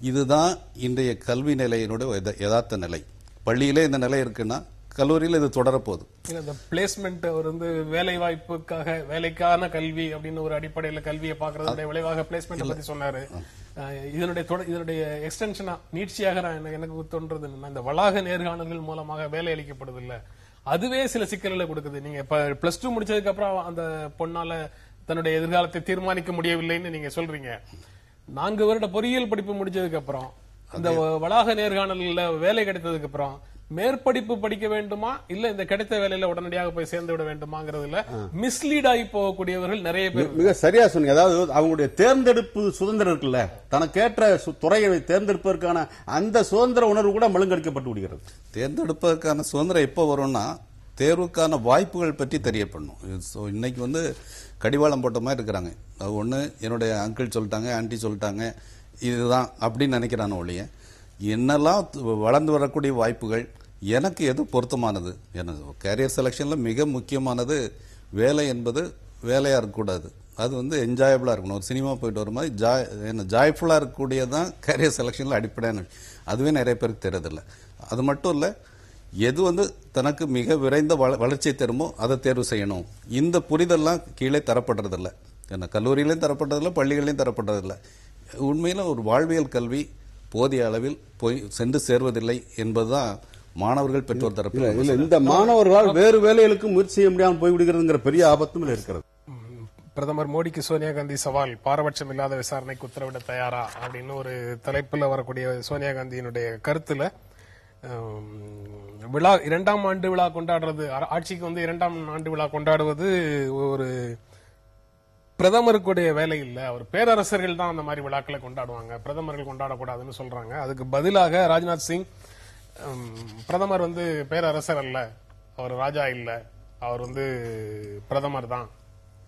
இதுதான் இன்றைய கல்வி நிலையினுடைய யதார்த்த நிலை. பள்ளியிலே இந்த நிலை இருக்குன்னா கல்லூரியில் இது தொடரப்போகுது. இந்த பிளேஸ்மெண்ட் வேலை வாய்ப்புக்காக, வேலைக்கான கல்வி அப்படின்னு ஒரு அடிப்படையில கல்வியை பாக்குறதுடைய விளைவாக பிளேஸ்மெண்ட் பத்தி சொன்னாரு. இதனுடைய எக்ஸ்டென்ஷனா நீட்சியாக எனக்கு தோன்றது இந்த வளாக நேர்காணல்கள் மூலமாக வேலை அளிக்கப்படுது இல்ல, அதுவே சில சிக்கல்களை கொடுக்குது. நீங்க இப்ப +2 முடிச்சதுக்கு அப்புறம் அந்த பொண்ணால தன்னுடைய எதிர்காலத்தை தீர்மானிக்க முடியவில்லைன்னு நீங்க சொல்றீங்க. 4 வருட பொறியியல் படிப்பு முடிச்சதுக்கு அப்புறம் அந்த வளாக நேர்காணல்ல வேலை கிடைத்ததுக்கு அப்புறம் மேற்படிப்பு படிக்க வேண்டுமா இல்ல இந்த கிடைத்த வேலையில உடனடியாக போய் சேர்ந்து விட வேண்டுமாங்கிறதுல மிஸ்லீட் ஆகி போகக்கூடியவர்கள் நிறைய பேர். மிக சரியா சொன்னீங்க. அதாவது அவங்களுடைய தேர்ந்தெடுப்பு சுதந்திரம் இருக்குல்ல, தனக்கேற்ற துறையை தேர்ந்தெடுப்பதற்கான அந்த சுதந்திர உணர்வு கூட மழுங்கடிக்கப்பட்டு விடுகிறது. தேர்ந்தெடுப்பதற்கான சுதந்திரம் எப்போ வரும்னா தேர்வுக்கான வாய்ப்புகள் பற்றி தெரியப்படணும். இன்னைக்கு கடிவாளம் போட்ட மாதிரி இருக்கிறாங்க. அது ஒன்று, என்னுடைய அங்கிள் சொல்லிட்டாங்க, ஆன்டி சொல்லிட்டாங்க, இதுதான் அப்படின்னு நினைக்கிறான ஒழிய என்னெல்லாம் வளர்ந்து வரக்கூடிய வாய்ப்புகள், எனக்கு எது பொருத்தமானது. எனது கேரியர் செலெக்ஷனில் மிக முக்கியமானது வேலை என்பது வேலையாக இருக்கக்கூடாது, அது என்ஜாயபிளாக இருக்கணும். ஒரு சினிமா போயிட்டு வர மாதிரி ஜாய்ஃபுல்லாக இருக்கக்கூடியதான் கேரியர் செலெக்ஷனில் அடிப்படையான. அதுவே நிறைய பேருக்கு தெரியறதில்லை. அது மட்டும் இல்லை, எது தனக்கு மிக விரைந்த வளர்ச்சியை தருமோ அதை தேர்வு செய்யணும். இந்த புரிதல்லாம் கீழே தரப்படுறதில்ல. ஏன்னா கல்லூரியிலையும் தரப்படுறதில்ல, பள்ளிகளையும் தரப்படுறதில்ல. உண்மையில ஒரு வாழ்வியல் கல்வி போதிய அளவில் போய் சென்று சேர்வதில்லை என்பதுதான் மாணவர்கள் பெற்றோர் தரப்பில். இந்த மாணவர்களால் வேறு வேலைகளுக்கு முயற்சி செய்ய முடியாமல் போய்விடுகிறதுங்கிற பெரிய ஆபத்தும் இருக்கிறது. பிரதமர் மோடிக்கு சோனியா காந்தி சவால், பாரபட்சம் இல்லாத விசாரணைக்கு உத்தரவிட தயாரா அப்படின்னு ஒரு தலைப்புல வரக்கூடிய சோனியா காந்தியினுடைய கருத்துல விழா 2ஆம் ஆண்டு விழா கொண்டாடுறது, ஆட்சிக்கு 2ஆம் ஆண்டு விழா கொண்டாடுவது ஒரு பிரதமருக்குடைய வேலை இல்ல, அவர் பேரரசர்கள் தான் அந்த மாதிரி விழாக்களை கொண்டாடுவாங்க, பிரதமர்கள் கொண்டாடக்கூடாதுன்னு சொல்றாங்க. அதுக்கு பதிலாக ராஜ்நாத் சிங், பிரதமர் பேரரசர் அல்ல, அவர் ராஜா இல்ல, அவர் பிரதமர் தான்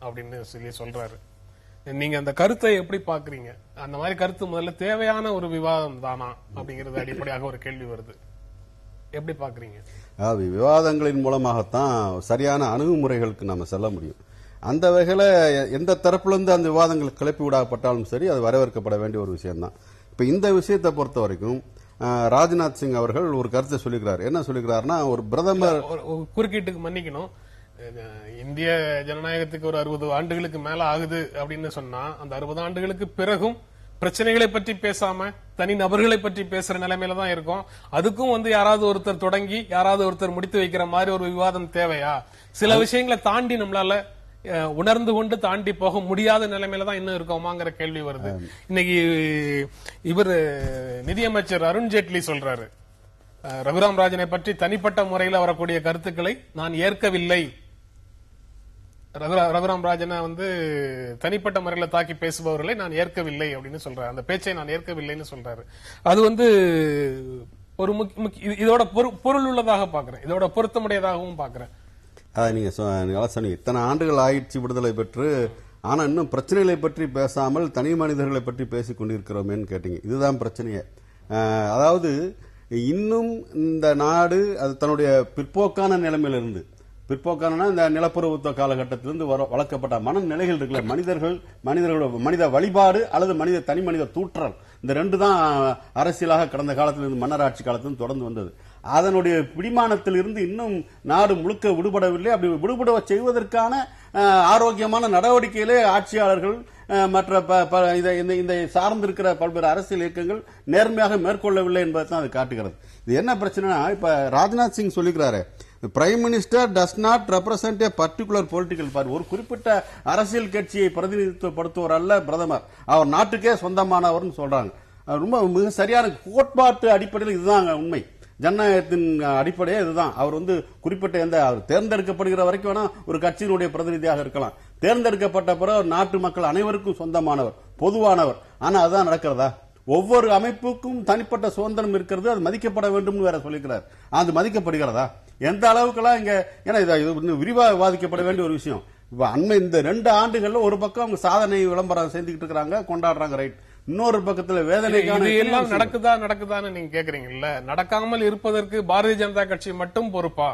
அப்படின்னு சொல்றாரு. நீங்க அந்த கருத்தை எப்படி பாக்குறீங்க? அந்த மாதிரி கருத்து முதல்ல தேவையான ஒரு விவாதம் தானா அப்படிங்கறது அடிப்படையாக ஒரு கேள்வி வருது. எப்படி பாக்குறீங்க? விவாதங்களின் மூலமாகத்தான் சரியான அணுகுமுறைகளுக்கு நாம செல்ல முடியும். அந்த வகையில எந்த தரப்பிலிருந்து அந்த விவாதங்கள் கிளப்பி விடப்பட்டாலும் சரி, அது வரவேற்கப்பட வேண்டிய ஒரு விஷயம்தான். இப்ப இந்த விஷயத்தை பொறுத்த வரைக்கும் ராஜ்நாத் சிங் அவர்கள் ஒரு கருத்தை சொல்லிக்கிறார். என்ன சொல்லிக்கிறாருன்னா, ஒரு பிரதமர் குறுக்கீட்டுக்கு மன்னிக்கணும், இந்திய ஜனநாயகத்துக்கு ஒரு 60 ஆண்டுகளுக்கு மேல ஆகுது அப்படின்னு சொன்னா, அந்த 60 ஆண்டுகளுக்கு பிறகும் பிரச்சனைகளை பற்றி பேசாம தனி நபர்களை பற்றி பேசுற நிலைமையில தான் இருக்கும். அதுக்கும் யாராவது ஒருத்தர் தொடங்கி யாராவது ஒருத்தர் முடித்து வைக்கிற மாதிரி ஒரு விவாதம் தேவையா? சில விஷயங்களை தாண்டி நம்மளால உணர்ந்து கொண்டு தாண்டி போக முடியாத நிலைமையில தான் இன்னும் இருக்கோமாங்கிற கேள்வி வருது. இன்னைக்கு இவர் நிதியமைச்சர் அருண்ஜேட்லி சொல்றாரு, ரகுராம் ராஜனை பற்றி தனிப்பட்ட முறையில் வரக்கூடிய கருத்துக்களை நான் ஏற்கவில்லை. ரகுராம் ராஜனை தனிப்பட்ட முறையில் தாக்கி பேசுபவர்களை நான் ஏற்கவில்லை அப்படின்னு சொல்றாரு. அந்த பேச்சை நான் ஏற்கவில்லைன்னு சொல்றாரு. அது ஒரு இதோட பொருள் உள்ளதாக பாக்குறேன், இதோட பொருத்தமுடையதாகவும் பாக்குறேன். நீங்க சொன்னீங்க, இத்தனை ஆண்டுகள் ஆயிடுச்சு விடுதலை பெற்று, ஆனா இன்னும் பிரச்சனைகளை பற்றி பேசாமல் தனி மனிதர்களை பற்றி பேசிக் கொண்டிருக்கிறோமேன்னு கேட்டீங்க. இதுதான் பிரச்சனையே. அதாவது இன்னும் இந்த நாடு அது தன்னுடைய பிற்போக்கான நிலைமையிலிருந்து, பிற்போக்கான இந்த நிலப்பரப்புத்துவ காலகட்டத்திலிருந்து வளர்க்கப்பட்ட மனநிலைகள் இருக்குல்ல, மனிதர்களோட மனித வழிபாடு அல்லது தனி மனித தூற்றல், இந்த ரெண்டு தான் அரசியலாக கடந்த காலத்திலிருந்து மன்னராட்சி காலத்திலிருந்து தொடர்ந்து வந்தது. அதனுடைய பிடிமானத்தில் இருந்து இன்னும் நாடு முழுக்க விடுபடவில்லை. அப்படி விடுபட செய்வதற்கான ஆரோக்கியமான நடவடிக்கையிலே ஆட்சியாளர்கள் மற்ற இந்த சார்ந்திருக்கிற பல்வேறு அரசியல் இயக்கங்கள் நேர்மையாக மேற்கொள்ளவில்லை என்பதை தான் அது காட்டுகிறது. இது என்ன பிரச்சனைனா, இப்ப ராஜ்நாத் சிங் சொல்லிக்கிறாரு, prime minister does not represent a particular political party. ஒரு குறிப்பிட்ட அரசியல் கட்சியை பிரதிநிதித்துவப்படுத்துவர் அல்ல பிரதமர், அவர் நாட்டுக்கே சொந்தமானவர் சொல்றாங்க. ரொம்ப மிக சரியான கோட்பாட்டு அடிப்படையில் இதுதான் உண்மை. ஜனநாயகத்தின் அடிப்படையே இதுதான். அவர் குறிப்பிட்ட அவர் தேர்ந்தெடுக்கப்படுகிற வரைக்கும் வேணா ஒரு கட்சியினுடைய பிரதிநிதியாக இருக்கலாம். தேர்ந்தெடுக்கப்பட்ட பிறகு நாட்டு மக்கள் அனைவருக்கும் சொந்தமானவர், பொதுவானவர். ஆனா அதுதான் நடக்கிறதா? ஒவ்வொரு அமைப்புக்கும் தனிப்பட்ட சுதந்திரம் இருக்கிறது, அது மதிக்கப்பட வேண்டும் வேற சொல்லிக்கிறார். அது மதிக்கப்படுகிறதா? எந்த அளவுக்குலாம் இங்க, ஏன்னா இது விரிவாக விவாதிக்கப்பட வேண்டிய ஒரு விஷயம். இந்த 2 ஆண்டுகள்ல ஒரு பக்கம் அவங்க சாதனை விளம்பரம் செஞ்சுக்கிட்டு இருக்கிறாங்க, கொண்டாடுறாங்க, ரைட். இன்னொரு பக்கத்துல வேதனைக்கான எல்லாம் நடக்குதான்னு நீங்க கேக்குறீங்கல்ல. நடக்காமல் இருப்பதற்கு பாரதிய ஜனதா கட்சி மட்டும் பொறுப்பா?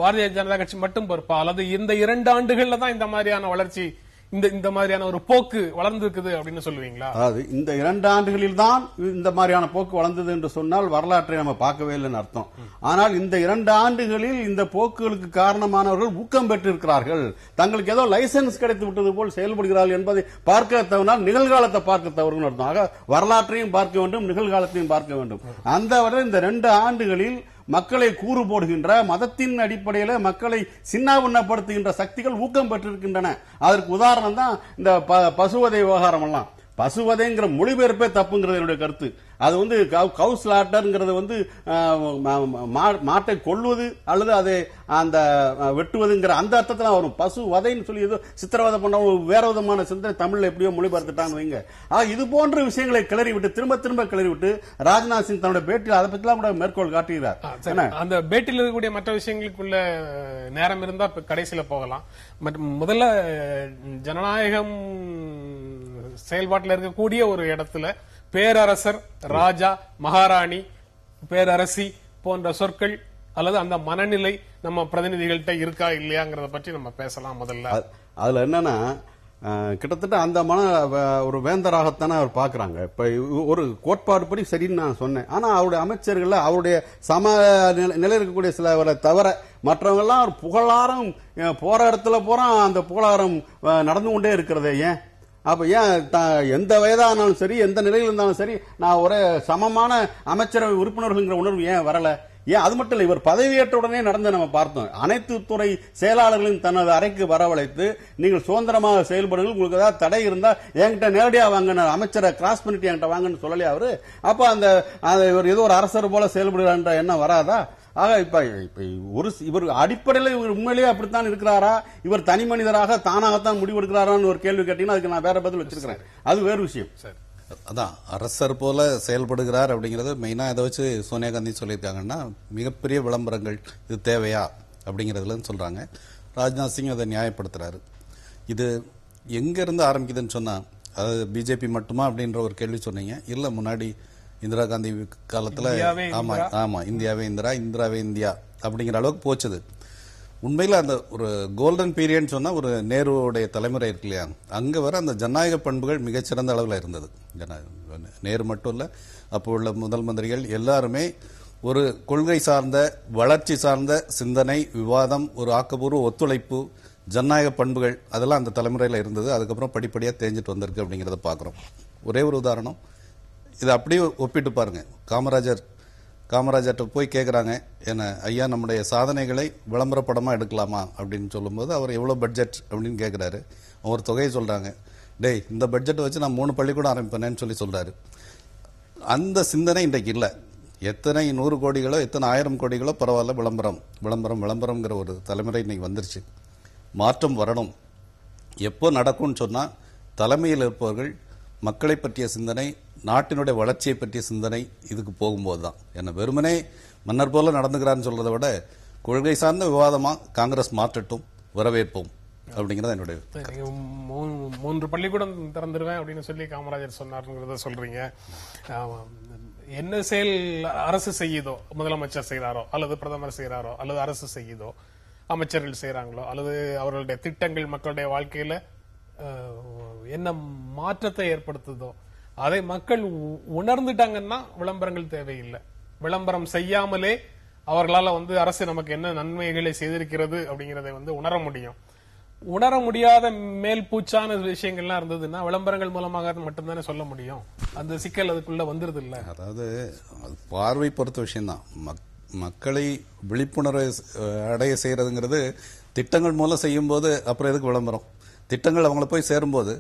பாரதிய ஜனதா கட்சி மட்டும் பொறுப்பா? அல்லது இந்த 2 ஆண்டுகள்ல தான் இந்த மாதிரியான வளர்ச்சி, இந்த மாதிரியான ஒரு போக்கு வளர்ந்திருக்குது அப்படின்னு சொல்லுவீங்களா? அதாவது இந்த 2 ஆண்டுகளில் தான் இந்த மாதிரியான போக்கு வளர்ந்தது என்று சொன்னால் வரலாற்றை நம்ம பார்க்கவே இல்லைன்னு அர்த்தம். ஆனால் இந்த 2 ஆண்டுகளில் இந்த போக்குகளுக்கு காரணமானவர்கள் ஊக்கம் பெற்றிருக்கிறார்கள். தங்களுக்கு ஏதோ லைசன்ஸ் கிடைத்து விட்டது போல் செயல்படுகிறார்கள் என்பதை பார்க்க தவறினால் நிகழ்காலத்தை பார்க்க தவறுன்னு அர்த்தம். ஆக வரலாற்றையும் பார்க்க வேண்டும், நிகழ்காலத்தையும் பார்க்க வேண்டும். அந்த வரை இந்த 2 ஆண்டுகளில் மக்களை கூறு போடுகின்ற, மதத்தின் அடிப்படையில் மக்களை சின்னாபின்னப்படுத்துகின்ற சக்திகள் ஊக்கம் பெற்றிருக்கின்றன. அதற்கு உதாரணம் தான் இந்த பசுவதை விவகாரம் எல்லாம். பசுவதைங்கிற மொழிபெயர்ப்பே தப்புங்கிறது என்னுடைய கருத்து. அது கவுஸ்லாட்டர்ங்கிறது மாட்டை கொல்வது அல்லது அதை அந்த வெட்டுவதுங்கிற அந்த அர்த்தத்தில் வரும். பசு வதைன்னு சொல்லி ஏதோ சித்திரவதை பண்ண வேற விதமான சிந்தனை தமிழ்ல எப்படியோ மொழிபெயர்த்துட்டாங்க வைங்க. இது போன்ற விஷயங்களை கிளறி விட்டு திரும்ப கிளறி விட்டு ராஜ்நாத் சிங் தன்னுடைய பேட்டியில் அதை பற்றிலாம் கூட மேற்கோள் காட்டுகிறார். அந்த பேட்டியில் இருக்கக்கூடிய மற்ற விஷயங்களுக்குள்ள நேரம் இருந்தா கடைசியில போகலாம். முதல்ல ஜனநாயகம் செயல்பாட்டில் இருக்கக்கூடிய ஒரு இடத்துல பேரரசர், ராஜா, மகாராணி, பேரரசி போன்ற சொற்கள் அல்லது அந்த மனநிலை நம்ம பிரதிநிதிகள்கிட்ட இருக்கா இல்லையாங்கிறத பற்றி நம்ம பேசலாம். முதல்ல அதுல என்னன்னா, கிட்டத்தட்ட அந்த ஒரு வேந்தராகத்தானே அவர் பாக்குறாங்க. இப்ப ஒரு கோட்பாடுபடி சரின்னு நான் சொன்னேன். ஆனா அவருடைய அமைச்சர்கள் அவருடைய நிலையில் இருக்கக்கூடிய சிலவரை தவிர மற்றவங்க எல்லாம் ஒரு புகழாரம் போற இடத்துல போறோம், அந்த புகழாரம் நடந்து கொண்டே இருக்கிறதே ஏன்? அப்ப ஏன் எந்த வயதானாலும் சரி, எந்த நிலையில் இருந்தாலும் சரி, நான் ஒரே சமமான அமைச்சரவை உறுப்பினர்கள்ங்கிற உணர்வு ஏன் வரல? ஏன் அது மட்டும் இல்ல, இவர் பதவியேற்ற உடனே நடந்து நம்ம பார்த்தோம். அனைத்து துறை செயலாளர்களையும் தனது அறைக்கு வரவழைத்து, நீங்கள் சுதந்திரமாக செயல்படுங்கள், உங்களுக்கு ஏதாவது தடை இருந்தா என்கிட்ட நேரடியா வாங்க, அமைச்சரை கிராஸ் பண்ணிட்டு என்கிட்ட வாங்கன்னு சொல்லலையா அவரு? அப்ப அந்த இவர் ஏதோ ஒரு அரசர் போல செயல்படுகிற எண்ணம் வராதா? ஆக இப்ப இவர் அடிப்படையில் இவர் உண்மையிலேயே அப்படித்தான் இருக்கிறாரா, இவர் தனி மனிதராக தானாகத்தான் முடிவெடுக்கிறாரான்னு ஒரு கேள்வி கேட்டீங்கன்னா அதுக்கு நான் வேற பதில் வச்சிருக்கிறேன். அது வேறு விஷயம். அதான் அரசர் போல செயல்படுகிறார் அப்படிங்கறது மெயினா இதை வச்சு சோனியா காந்தி சொல்லியிருக்காங்கன்னா, மிகப்பெரிய விளம்பரங்கள் இது தேவையா அப்படிங்கறதுல சொல்றாங்க. ராஜ்நாத் சிங் அதை நியாயப்படுத்துறாரு. இது எங்க இருந்து ஆரம்பிக்குதுன்னு சொன்னா, அதாவது பிஜேபி மட்டுமா அப்படின்ற ஒரு கேள்வி சொன்னீங்க. இல்ல, முன்னாடி இந்திரா காந்தி காலத்துல ஆமா இந்தியாவே இந்திராவே இந்தியா அப்படிங்கிற அளவுக்கு போச்சுது. உண்மையில அந்த ஒரு கோல்டன் பீரியட் சொன்னா ஒரு நேருடைய தலைமுறை இருக்கு இல்லையா, அங்க வர அந்த ஜனநாயக பண்புகள் மிகச்சிறந்த அளவில் இருந்தது. நேரு மட்டும் இல்ல, அப்போ உள்ள முதல் மந்திரிகள் எல்லாருமே ஒரு கொள்கை சார்ந்த வளர்ச்சி சார்ந்த சிந்தனை, விவாதம், ஒரு ஆக்கப்பூர்வ ஒத்துழைப்பு, ஜனநாயக பண்புகள் அதெல்லாம் அந்த தலைமுறையில் இருந்தது. அதுக்கப்புறம் படிப்படியா தேஞ்சிட்டு வந்திருக்கு அப்படிங்கறத பாக்குறோம். ஒரே ஒரு உதாரணம், இதை அப்படியே ஒப்பிட்டு பாருங்க. காமராஜர்கிட்ட போய் கேட்குறாங்க, என்ன ஐயா நம்முடைய சாதனைகளை விளம்பரப்படமா எடுக்கலாமா அப்படின்னு சொல்லும்போது அவர் எவ்வளவு பட்ஜெட் அப்படின்னு கேட்கிறாரு. அவர் தொகையை சொல்றாங்க, டேய் இந்த பட்ஜெட் வச்சு நான் 3 பள்ளிக்கூடம் ஆரம்பிப்பேன்னு சொல்றாரு. அந்த சிந்தனை இன்றைக்கு இல்லை. எத்தனை 100 கோடிகளோ எத்தனை 1000 கோடிகளோ பரவாயில்ல, விளம்பரம்ங்கிற ஒரு தலைமுறை இன்னைக்கு வந்துருச்சு. மாற்றம் வரணும். எப்போ நடக்கும்னு சொன்னா, தலைமையில் இருப்பவர்கள் மக்களை பற்றிய சிந்தனை, நாட்டினுடைய வளர்ச்சியை பற்றிய சிந்தனை இதுக்கு போகும்போது தான். என்ன வெறுமனே மன்னர் போல நடந்துக்கிறான்னு சொல்றதை விட கொள்கை சார்ந்த விவாதமா காங்கிரஸ் மாற்றட்டும், வரவேற்போம் அப்படிங்கறது என்னுடைய. 3 பள்ளிக்கூடம் திறந்துருவேன் அப்படின்னு சொல்லி காமராஜர் சொன்னார்ங்கிறத சொல்றீங்க. என்ன செயல் அரசு செய்யுதோ, முதலமைச்சர் செய்யறாரோ அல்லது பிரதமர் செய்யறாரோ அல்லது அரசு செய்யுதோ, அமைச்சர்கள் செய்யறாங்களோ அல்லது அவர்களுடைய திட்டங்கள் மக்களுடைய வாழ்க்கையில என்ன மாற்றத்தை ஏற்படுத்துதோ அதை மக்கள் உணர்ந்துட்டாங்கன்னா விளம்பரங்கள் தேவையில்லை. விளம்பரம் செய்யாமலே அவர்களால அரசு நமக்கு என்ன நன்மைகளை செய்திருக்கிறது அப்படிங்கறதை உணர முடியும். உணர முடியாத மேல் பூச்சான விஷயங்கள்லாம் இருந்ததுன்னா விளம்பரங்கள் மூலமாக மட்டும்தானே சொல்ல முடியும். அந்த சிக்கல் அதுக்குள்ள வந்துருது இல்ல. அதாவது பார்வை பொறுத்த விஷயம்தான். மக்களை விழிப்புணர்வை அடைய செய்யறதுங்கிறது திட்டங்கள் மூலம் செய்யும் போது அப்புறம் எதுக்கு விளம்பரம்? திட்டங்கள் அவங்களை போய் சேரும்போது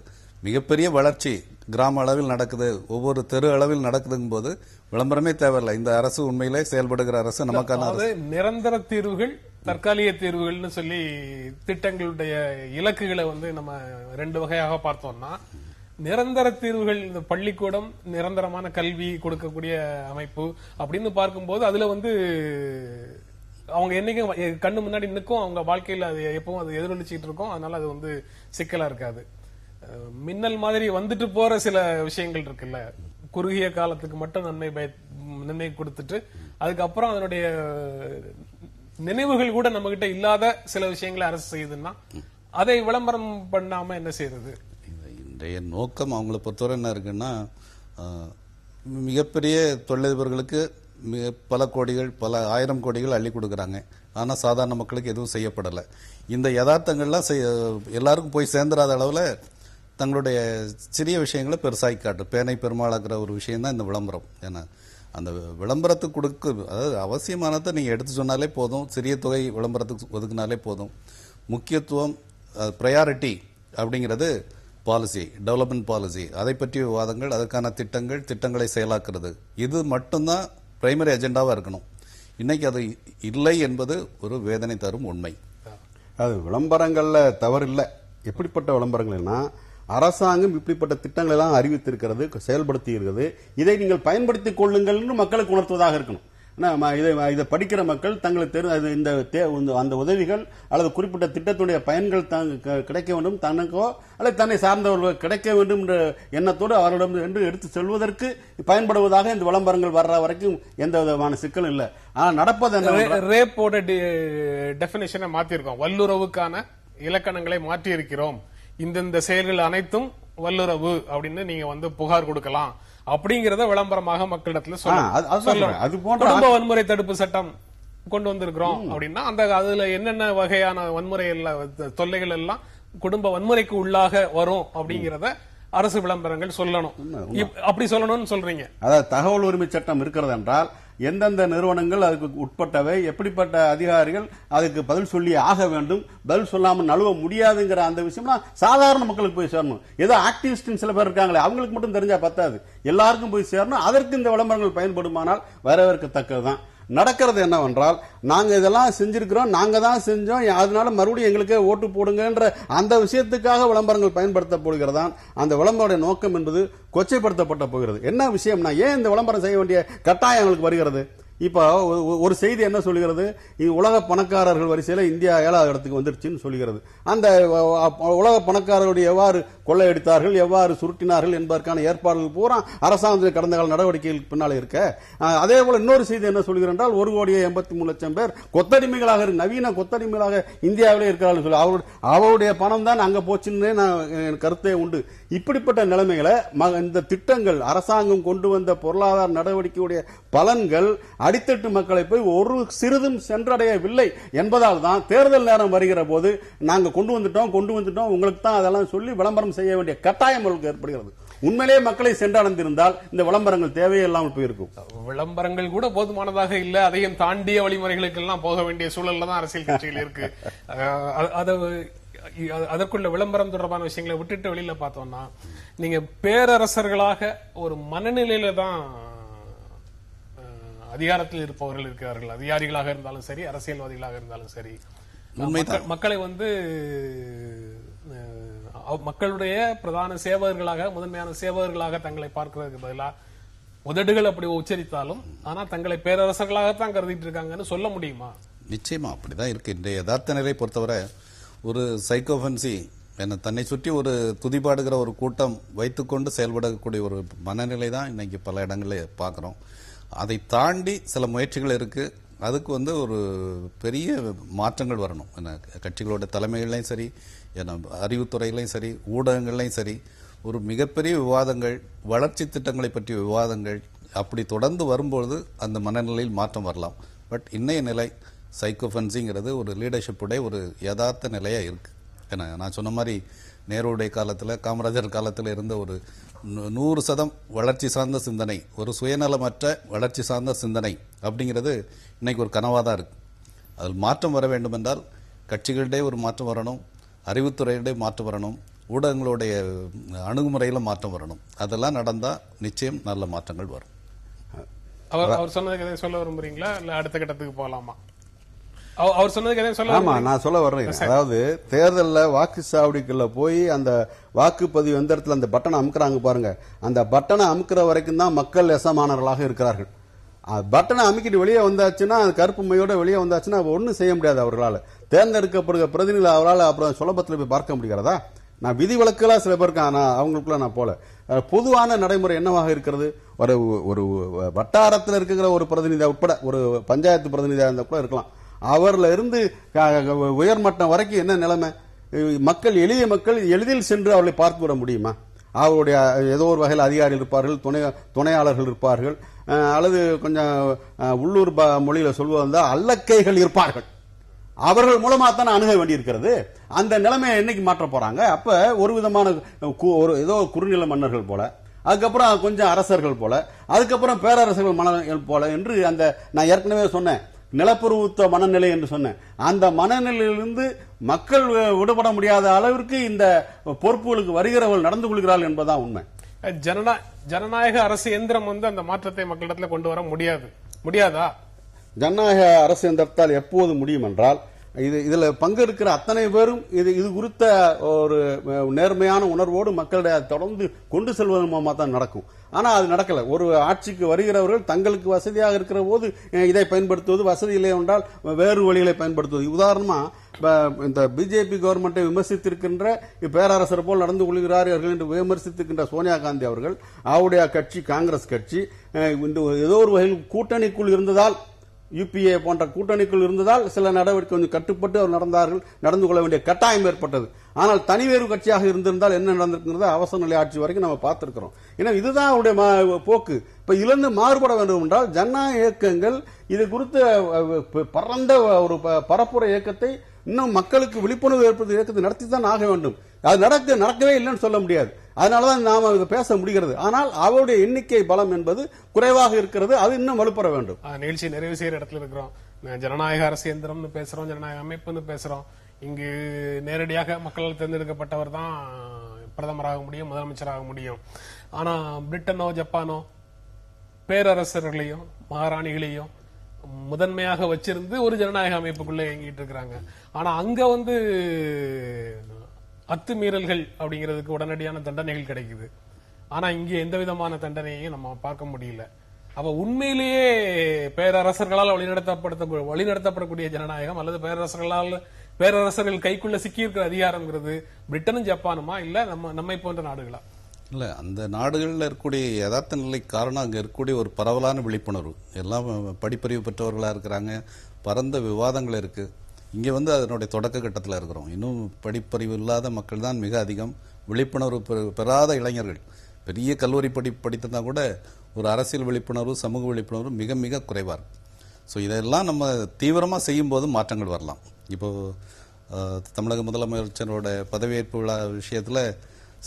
மிகப்பெரிய வளர்ச்சி கிராம அளவில் நடக்குது, ஒவ்வொரு தெரு அளவில் நடக்குதுங்கும் போது விளம்பரமே தேவையில்லை. இந்த அரசு உண்மையிலே செயல்படுகிற அரசு, நமக்கான நிரந்தர தீர்வுகள், தற்காலிக தீர்வுகள்னு சொல்லி திட்டங்களுடைய இலக்குகளை நம்ம 2 வகையாக பார்த்தோம்னா, நிரந்தர தீர்வுகள் இந்த பள்ளிக்கூடம், நிரந்தரமான கல்வி கொடுக்கக்கூடிய அமைப்பு அப்படின்னு பார்க்கும்போது அதுல அவங்க என்னைக்கும் கண்ணு முன்னாடி நிற்கும், அவங்க வாழ்க்கையில அது எப்பவும் அது எதிரொலிச்சுட்டு இருக்கும். அதனால அது சிக்கலா இருக்காது. மின்னல் மாதிரி வந்துட்டு போற சில விஷயங்கள் இருக்குல்ல, குறுகிய காலத்துக்கு மட்டும் நன்மை கொடுத்துட்டு அதுக்கப்புறம் அதனுடைய நினைவுகள் கூட நம்ம கிட்ட இல்லாத சில விஷயங்களை அரசு செய்யுதுன்னா அதை விளம்பரம் பண்ணாம என்ன செய்யறது? இன்றைய நோக்கம் அவங்களை பொறுத்தவரை என்ன இருக்குன்னா, மிகப்பெரிய தொழிலதிபர்களுக்கு பல கோடிகள், பல 1000 கோடிகள் அள்ளி கொடுக்கறாங்க. ஆனா சாதாரண மக்களுக்கு எதுவும் செய்யப்படலை. இந்த யதார்த்தங்கள்லாம் எல்லாருக்கும் போய் சேர்ந்துடாத அளவுல தங்களுடைய சிறிய விஷயங்களை பெருசாக்கி காட்டு, பேனை பெருமாளாக்குற ஒரு விஷயம் தான் இந்த விளம்பரம். ஏன்னா அந்த விளம்பரத்துக்கு அதாவது அவசியமானதை நீங்க எடுத்து சொன்னாலே போதும், சிறிய தொகை விளம்பரத்துக்கு ஒதுக்குனாலே போதும். முக்கியத்துவம், ப்ரையாரிட்டி அப்படிங்கிறது பாலிசி, டெவலப்மெண்ட் பாலிசி, அதை பற்றிய விவாதங்கள், அதற்கான திட்டங்களை செயலாக்குறது, இது மட்டும்தான் பிரைமரி அஜெண்டாவா இருக்கணும். இன்னைக்கு அது இல்லை என்பது ஒரு வேதனை தரும் உண்மை. அது விளம்பரங்கள்ல தவறில்லை. எப்படிப்பட்ட விளம்பரங்கள்னா, அரசாங்கம் இப்படிப்பட்ட திட்டங்கள் எல்லாம் அறிவித்திருக்கிறது, செயல்படுத்தி இருக்கிறது, இதை நீங்கள் பயன்படுத்திக் கொள்ளுங்கள் என்று மக்களுக்கு உணர்த்துவதாக இருக்கணும். இதை படிக்கிற மக்கள் தங்களுக்கு அந்த உதவிகள் அல்லது குறிப்பிட்ட திட்டத்துடைய பயன்கள் கிடைக்க வேண்டும், தனக்கோ அல்லது தன்னை சார்ந்தவர்கள் கிடைக்க வேண்டும் என்ற எண்ணத்தோடு அவர்களிடம் என்று எடுத்து செல்வதற்கு பயன்படுவதாக இந்த விளம்பரங்கள் வர்ற வரைக்கும் எந்த விதமான சிக்கலும் இல்லை. ஆனா நடப்பது ரேப்போட டெபினிஷனை மாத்திருக்கோம், வல்லுறவுக்கான இலக்கணங்களை மாற்றி இருக்கிறோம். இந்தந்த செயல்கள் அனைத்தும் வல்லுறவு அப்படின்னு நீங்க வந்து புகார் கொடுக்கலாம் அப்படிங்கறத விளம்பரமாக மக்களிடத்துல சொல்லணும். அது போன்ற குடும்ப வன்முறை தடுப்பு சட்டம் கொண்டு வந்திருக்கிறோம் அப்படின்னா அந்த அதுல என்னென்ன வகையான வன்முறை தொல்லைகள் எல்லாம் குடும்ப வன்முறைக்கு உள்ளாக வரும் அப்படிங்கறத அரசு விளம்பரங்கள் சொல்லணும். அப்படி சொல்லணும்னு சொல்றீங்க. அதாவது தகவல் உரிமை சட்டம் இருக்கிறது என்றால் எந்தெந்த நிறுவனங்கள் அதுக்கு உட்பட்டவை, எப்படிப்பட்ட அதிகாரிகள் அதுக்கு பதில் சொல்லி ஆக வேண்டும், பதில் சொல்லாமல் நழுவ முடியாதுங்கிற அந்த விஷயம்லாம் சாதாரண மக்களுக்கு போய் சேரணும். ஏதோ ஆக்டிவிஸ்ட் சில பேர் இருக்காங்களே அவங்களுக்கு மட்டும் தெரிஞ்சா பத்தாது, எல்லாருக்கும் போய் சேரணும். அதற்கு இந்த விளம்பரங்கள் பயன்படுமானால் வரவேற்கத்தக்கதுதான். நடக்கிறது என்னவென்றால், நாங்க இதெல்லாம் செஞ்சிருக்கிறோம், நாங்க தான் செஞ்சோம், அதனால மறுபடியும் எங்களுக்கே ஓட்டு போடுங்கன்ற அந்த விஷயத்துக்காக விளம்பரங்கள் பயன்படுத்தப்படுகிறதான். அந்த விளம்பர நோக்கம் என்பது கொச்சைப்படுத்தப்பட்ட போகிறது. என்ன விஷயம்னா, ஏன் இந்த விளம்பரம் செய்ய வேண்டிய கட்டாயம் எங்களுக்கு வருகிறது? இப்ப ஒரு செய்தி என்ன சொல்லுகிறது, உலக பணக்காரர்கள் வரிசையில இந்தியா 7வது இடத்துக்கு வந்துருச்சுன்னு சொல்லுகிறது. அந்த உலக பணக்காரர்களுடைய எவ்வாறு கொள்ளையடித்தார்கள், எவ்வாறு சுருட்டினார்கள் என்பதற்கான ஏற்பாடுகள் பூரா அரசாங்கத்தில் கடந்த கால நடவடிக்கைகளுக்கு பின்னாலே இருக்க. அதே போல இன்னொரு செய்தி என்ன சொல்கிறது என்றால், 1,83,00,000 பேர் கொத்தடிமைகளாக, நவீன கொத்தடிமைகளாக இந்தியாவிலே இருக்கிறார்கள் சொல்லி அவருடைய பணம் தான் அங்க போச்சுன்னு நான் கருத்தே உண்டு. இப்படிப்பட்ட நிலைமைகளை இந்த திட்டங்கள் அரசாங்கம் கொண்டு வந்த பொருளாதார நடவடிக்கையுடைய பலன்கள் அடித்தட்டு மக்களை போய் ஒரு சிறிதும் சென்றடையவில்லை என்பதால் தான் தேர்தல் நேரம் வருகிற போது நாங்க கொண்டு வந்துட்டோம் உங்களுக்கு தான் அதெல்லாம் சொல்லி விளம்பரம் செய்ய வேண்டிய கட்டாயம் உங்களுக்கு ஏற்படுகிறது. உண்மையிலேயே மக்களை சென்றடைந்திருந்தால் இந்த விளம்பரங்கள் தேவையில்லாமல் போயிருக்கும். விளம்பரங்கள் கூட போதுமானதாக இல்ல, அதையும் தாண்டிய வழிமுறைகளுக்கு எல்லாம் போக வேண்டிய சூழல்ல தான் அரசியல் கட்சிகள் இருக்கு. அதற்குள்ள விளம்பரம் தொடர்பான விஷயங்களை விட்டுட்டு வெளியில பார்த்தோம்னா, நீங்க பேரரசர்களாக ஒரு மனநிலையில தான் அதிகாரத்தில் இருப்பவர்கள் இருக்கிறார்கள். அதிகாரிகளாக இருந்தாலும் சரி, அரசியல்வாதிகளாக இருந்தாலும் சரி, மக்களை வந்து மக்களுடைய பிரதான சேவகர்களாக, முதன்மையான சேவகர்களாக தங்களை பார்க்கிறதுக்கு பதிலாக உதடுகள் அப்படி உச்சரித்தாலும் ஆனா தங்களை பேரரசர்களாகத்தான் கருதிட்டு இருக்காங்கன்னு சொல்ல முடியுமா? நிச்சயமா அப்படிதான் இருக்கு. இன்றைய யதார்த்த நிலை பொறுத்தவரை ஒரு சைக்கோபன்சி தன்னை சுற்றி ஒரு துதிபாடுகிற ஒரு கூட்டம் வைத்துக்கொண்டு செயல்படக்கூடிய ஒரு மனநிலை தான் இன்னைக்கு பல இடங்களில் பார்க்கிறோம். அதை தாண்டி சில முயற்சிகள் இருக்கு. அதுக்கு ஒரு பெரிய மாற்றங்கள் வரணும். கட்சிகளோட தலைமைகளையும் சரி, அறிவுத்துறையிலையும் சரி, ஊடகங்கள்லையும் சரி, ஒரு மிகப்பெரிய விவாதங்கள், வளர்ச்சி திட்டங்களை பற்றிய விவாதங்கள் அப்படி தொடர்ந்து வரும்பொழுது அந்த மனநிலையில் மாற்றம் வரலாம். பட் இன்னைய நிலை சைக்கோபன்சிங்கிறது ஒரு லீடர்ஷிப்புடைய ஒரு யதார்த்த நிலையா இருக்கு. ஏன்னா நான் சொன்ன மாதிரி நேருடைய காலத்தில், காமராஜர் காலத்தில் இருந்த ஒரு 100% வளர்ச்சி சார்ந்த சிந்தனை, ஒரு சுயநலமற்ற வளர்ச்சி சார்ந்த சிந்தனை அப்படிங்கிறது இன்னைக்கு ஒரு கனவா தான் இருக்கு. அதில் மாற்றம் வர வேண்டும் என்றால் கட்சிகளிடையே ஒரு மாற்றம் வரணும், அறிவுத்துறையிடையே மாற்றம் வரணும், ஊடகங்களுடைய அணுகுமுறையில மாற்றம் வரணும். அதெல்லாம் நடந்தா நிச்சயம் நல்ல மாற்றங்கள் வரும். அவர் சொன்னதுக்கு எதை சொல்ல விரும்புறீங்களா, இல்ல அடுத்த கட்டத்துக்கு போகலாமா? அவர் சொன்னதுக்கு எதை சொல்ல? ஆமா, நான் சொல்ல வர்றேன். அதாவது தேர்தலில் வாக்குச்சாவடிக்குள்ள போய் அந்த வாக்குப்பதிவு எந்த இடத்துல அந்த பட்டனை அமுக்குறாங்க பாருங்க, அந்த பட்டனை அமுக்குற வரைக்கும் தான் மக்கள் எசமானவர்களாக இருக்கிறார்கள். பட்டனை அமுக்கிட்டு வெளியே வந்தாச்சுன்னா, கருப்பு மையோட வெளியே வந்தாச்சுன்னா ஒன்னும் செய்ய முடியாது. அவர்களால் தேர்ந்தெடுக்கப்படுகிற பிரதிநிதிகள் அவரால் அப்புறம் சுலபத்தில் போய் பார்க்க முடிகிறதா? நான் விதி விலக்கெல்லாம் சில பேருக்கு அவங்களுக்குள்ள நான் போல. பொதுவான நடைமுறை என்னவாக இருக்கிறது, ஒரு வட்டாரத்தில் இருக்கிற ஒரு பிரதிநிதியா உட்பட ஒரு பஞ்சாயத்து பிரதிநிதியா இருந்தா கூட இருக்கலாம், அவர்ல இருந்து உயர்மட்டம் வரைக்கும் என்ன நிலைமை? மக்கள், எளிய மக்கள் எளிதில் சென்று அவர்களை பார்த்து விட முடியுமா? அவருடைய ஏதோ ஒரு வகையில் அதிகாரிகள் இருப்பார்கள், துணையாளர்கள் இருப்பார்கள், அல்லது கொஞ்சம் உள்ளூர் மொழியில சொல்வதா அல்லக்கைகள் இருப்பார்கள். அவர்கள் மூலமா தான் அணுக வேண்டியிருக்கிறது. அந்த நிலைமையை என்னைக்கு மாற்ற போறாங்க? அப்ப ஒரு விதமான ஏதோ குறுநில மன்னர்கள் போல, அதுக்கப்புறம் கொஞ்சம் அரசர்கள் போல, அதுக்கப்புறம் பேரரசர்கள் மன்னர்கள் போல என்று அந்த நான் ஏற்கனவே சொன்னேன் நிலப்பருவத்த மனநிலை என்று சொன்னேன். அந்த மனநிலையிலிருந்து மக்கள் விடுபட முடியாத அளவிற்கு இந்த பொறுப்புகளுக்கு வருகிறவர்கள் நடந்து கொள்கிறார்கள் என்பதுதான் உண்மை. ஜனநாயக அரசு எந்திரம் அந்த மாற்றத்தை மக்களிடத்தில் கொண்டு வர முடியாதா? ஜனநாயக அரசு எந்திரத்தால் எப்போது முடியும் என்றால், இதுல பங்கெடுக்கிற அத்தனை பேரும் இது குறித்த ஒரு நேர்மையான உணர்வோடு மக்களிடையே தொடர்ந்து கொண்டு செல்வதன் மூலமா தான் நடக்கும். ஆனா அது நடக்கல. ஒரு ஆட்சிக்கு வருகிறவர்கள் தங்களுக்கு வசதியாக இருக்கிற போது இதை பயன்படுத்துவது, வசதி இல்லை என்றால் வேறு வழிகளை பயன்படுத்துவது. உதாரணமா இந்த பிஜேபி கவர்மெண்டை விமர்சித்திருக்கின்ற பேரரசர் போல் நடந்து கொள்கிறார்கள் என்று விமர்சித்திருக்கின்ற சோனியா காந்தி அவர்கள், அவருடைய கட்சி காங்கிரஸ் கட்சி ஏதோ ஒரு வகையில் கூட்டணிக்குள் இருந்ததால் யுபிஏ போன்ற கூட்டணிக்குள் இருந்ததால் சில நடவடிக்கை கொஞ்சம் கட்டுப்பட்டு அவர் நடந்து கொள்ள வேண்டிய கட்டாயம் ஏற்பட்டது. ஆனால் தனிவேறு கட்சியாக இருந்திருந்தால் என்ன நடந்திருக்கிறது அவசர நிலை ஆட்சி வரைக்கும் நம்ம பார்த்திருக்கிறோம். ஏன்னா இதுதான் அவருடைய போக்கு. இப்ப இதிலிருந்து மாறுபட வேண்டும் என்றால் ஜனநாயக இயக்கங்கள் இது குறித்து பரந்த ஒரு பரப்புரை இயக்கத்தை இன்னும் மக்களுக்கு விழிப்புணர்வு ஏற்படுத்த இயக்கத்தை நடத்தி தான் ஆக வேண்டும். அது நடக்கவே இல்லைன்னு சொல்ல முடியாது. அதனாலதான் நாம இதை பேச முடிகிறது. ஆனால் அவருடைய எண்ணிக்கை பலம் என்பது குறைவாக இருக்கிறது. அது இன்னும் வலுப்பெற வேண்டும். நிகழ்ச்சி நிறைவு செய்யற இடத்துல இருக்கிறோம். ஜனநாயக அரசு இயந்திரம்னு பேசுறோம், ஜனநாயக அமைப்புன்னு பேசுறோம். இங்கு நேரடியாக மக்களால் தேர்ந்தெடுக்கப்பட்டவர் தான் பிரதமராக முடியும், முதலமைச்சராக முடியும். ஆனா பிரிட்டனோ ஜப்பானோ பேரரசர்களையும் மகாராணிகளையும் முதன்மையாக வச்சிருந்து ஒரு ஜனநாயக அமைப்புக்குள்ள இயங்கிட்டு இருக்கிறாங்க. ஆனா அங்க அத்துமீறல்கள் அப்படிங்கிறதுக்கு உடனடியான தண்டனைகள் கிடைக்குது. ஆனா இங்க எந்த விதமான தண்டனையையும் நம்ம பார்க்க முடியல. அப்ப உண்மையிலேயே பேரரசர்களால் வழிநடத்தப்படக்கூடிய ஜனநாயகம் அல்லது பேரரசர்கள் கைக்குள்ள சிக்கியிருக்கிற அதிகாரம்ங்கிறது பிரிட்டனும் ஜப்பானுமா இல்ல நம்மை போன்ற நாடுகளா? இல்ல, அந்த நாடுகளில் இருக்கக்கூடிய யதார்த்த நிலை காரணம் அங்க இருக்கக்கூடிய ஒரு பரவலான விழிப்புணர்வு. எல்லாம் படிப்பறிவு பெற்றவர்களா இருக்கிறாங்க, பரந்த விவாதங்கள் இருக்கு. இங்க அதனுடைய தொடக்க கட்டத்தில் இருக்கிறோம். இன்னும் படிப்பறிவு இல்லாத மக்கள் தான் மிக அதிகம். விழிப்புணர்வு பெறாத இளைஞர்கள் பெரிய கல்லூரி படித்திருந்தா கூட ஒரு அரசியல் விழிப்புணர்வு, சமூக விழிப்புணர்வு மிக மிக குறைவா இருக்கு. ஸோ இதெல்லாம் நம்ம தீவிரமா செய்யும் போது மாற்றங்கள் வரலாம். இப்போ தமிழக முதலமைச்சரோட பதவியேற்பு விழா விஷயத்துல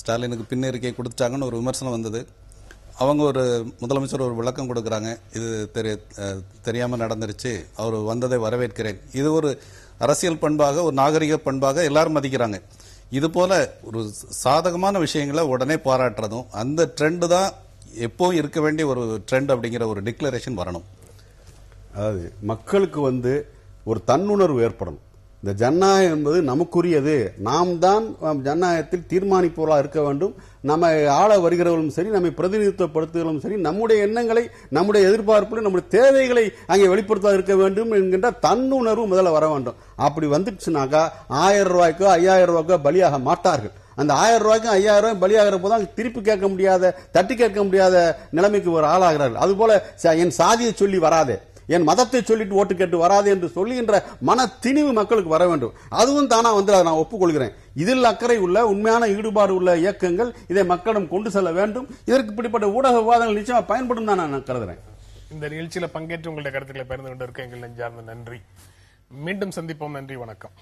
ஸ்டாலினுக்கு பின்னறிக்கை கொடுத்துட்டாங்கன்னு ஒரு விமர்சனம் வந்தது. அவங்க ஒரு முதலமைச்சர் ஒரு விளக்கம் கொடுக்கறாங்க, இது தெரியாம நடந்துருச்சு, அவர் வந்ததை வரவேற்கிறேன். இது ஒரு அரசியல் பண்பாக, ஒரு நாகரிக பண்பாக எல்லாரும் மதிக்கிறாங்க. இது போல ஒரு சாதகமான விஷயங்களை உடனே பாராட்டுறதும் அந்த ட்ரெண்ட் தான் எப்பவும் இருக்க வேண்டிய ஒரு ட்ரெண்ட் அப்படிங்கிற ஒரு டிக்ளரேஷன் வரணும். அதாவது மக்களுக்கு ஒரு தன்னுணர்வு ஏற்படணும். இந்த ஜனநாயகம் என்பது நமக்குரியது, நாம் தான் ஜனநாயகத்தில் தீர்மானிப்பவர்களாக இருக்க வேண்டும். நம்ம ஆள வருகிறவர்களும் சரி, நம்மை பிரதிநிதித்துவப்படுத்துகிறவர்களும் சரி, நம்முடைய எண்ணங்களை, நம்முடைய எதிர்பார்ப்புகளை, நம்முடைய தேவைகளை அங்கே வெளிப்படுத்த இருக்க வேண்டும் என்கின்ற தன்னுணர்வு முதல்ல வர வேண்டும். அப்படி வந்துடுச்சுனாக்கா 1000 ரூபாய்க்கோ 5000 ரூபாய்க்கோ பலியாக மாட்டார்கள். அந்த 1000 ரூபாய்க்கும் 5000 ரூபாய் பலியாகிற போது திருப்பி கேட்க முடியாத, தட்டி கேட்க முடியாத நிலைமைக்கு ஒரு ஆளாகிறார்கள். அதுபோல என் சாதியை சொல்லி வராதே, என் மதத்தை சொல்லிட்டு ஓட்டு கேட்டு வராது என்று சொல்லுகின்ற மன திணிவு மக்களுக்கு வர வேண்டும். அதுவும் தானா அதை நான் ஒப்புக்கொள்கிறேன். இதில் அக்கறை உள்ள, உண்மையான ஈடுபாடு உள்ள இயக்கங்கள் இதை மக்களிடம் கொண்டு செல்ல வேண்டும். இதற்கு இப்படிப்பட்ட ஊடக விவாதங்கள் நிச்சயமா பயன்படும் தான் நான் கருதுறேன். இந்த நிகழ்ச்சியில பங்கேற்று உங்களுடைய கருத்துக்களை பகிர்ந்து கொண்டிருக்க எங்கள் நெஞ்சார்ந்த நன்றி. மீண்டும் சந்திப்போம். நன்றி, வணக்கம்.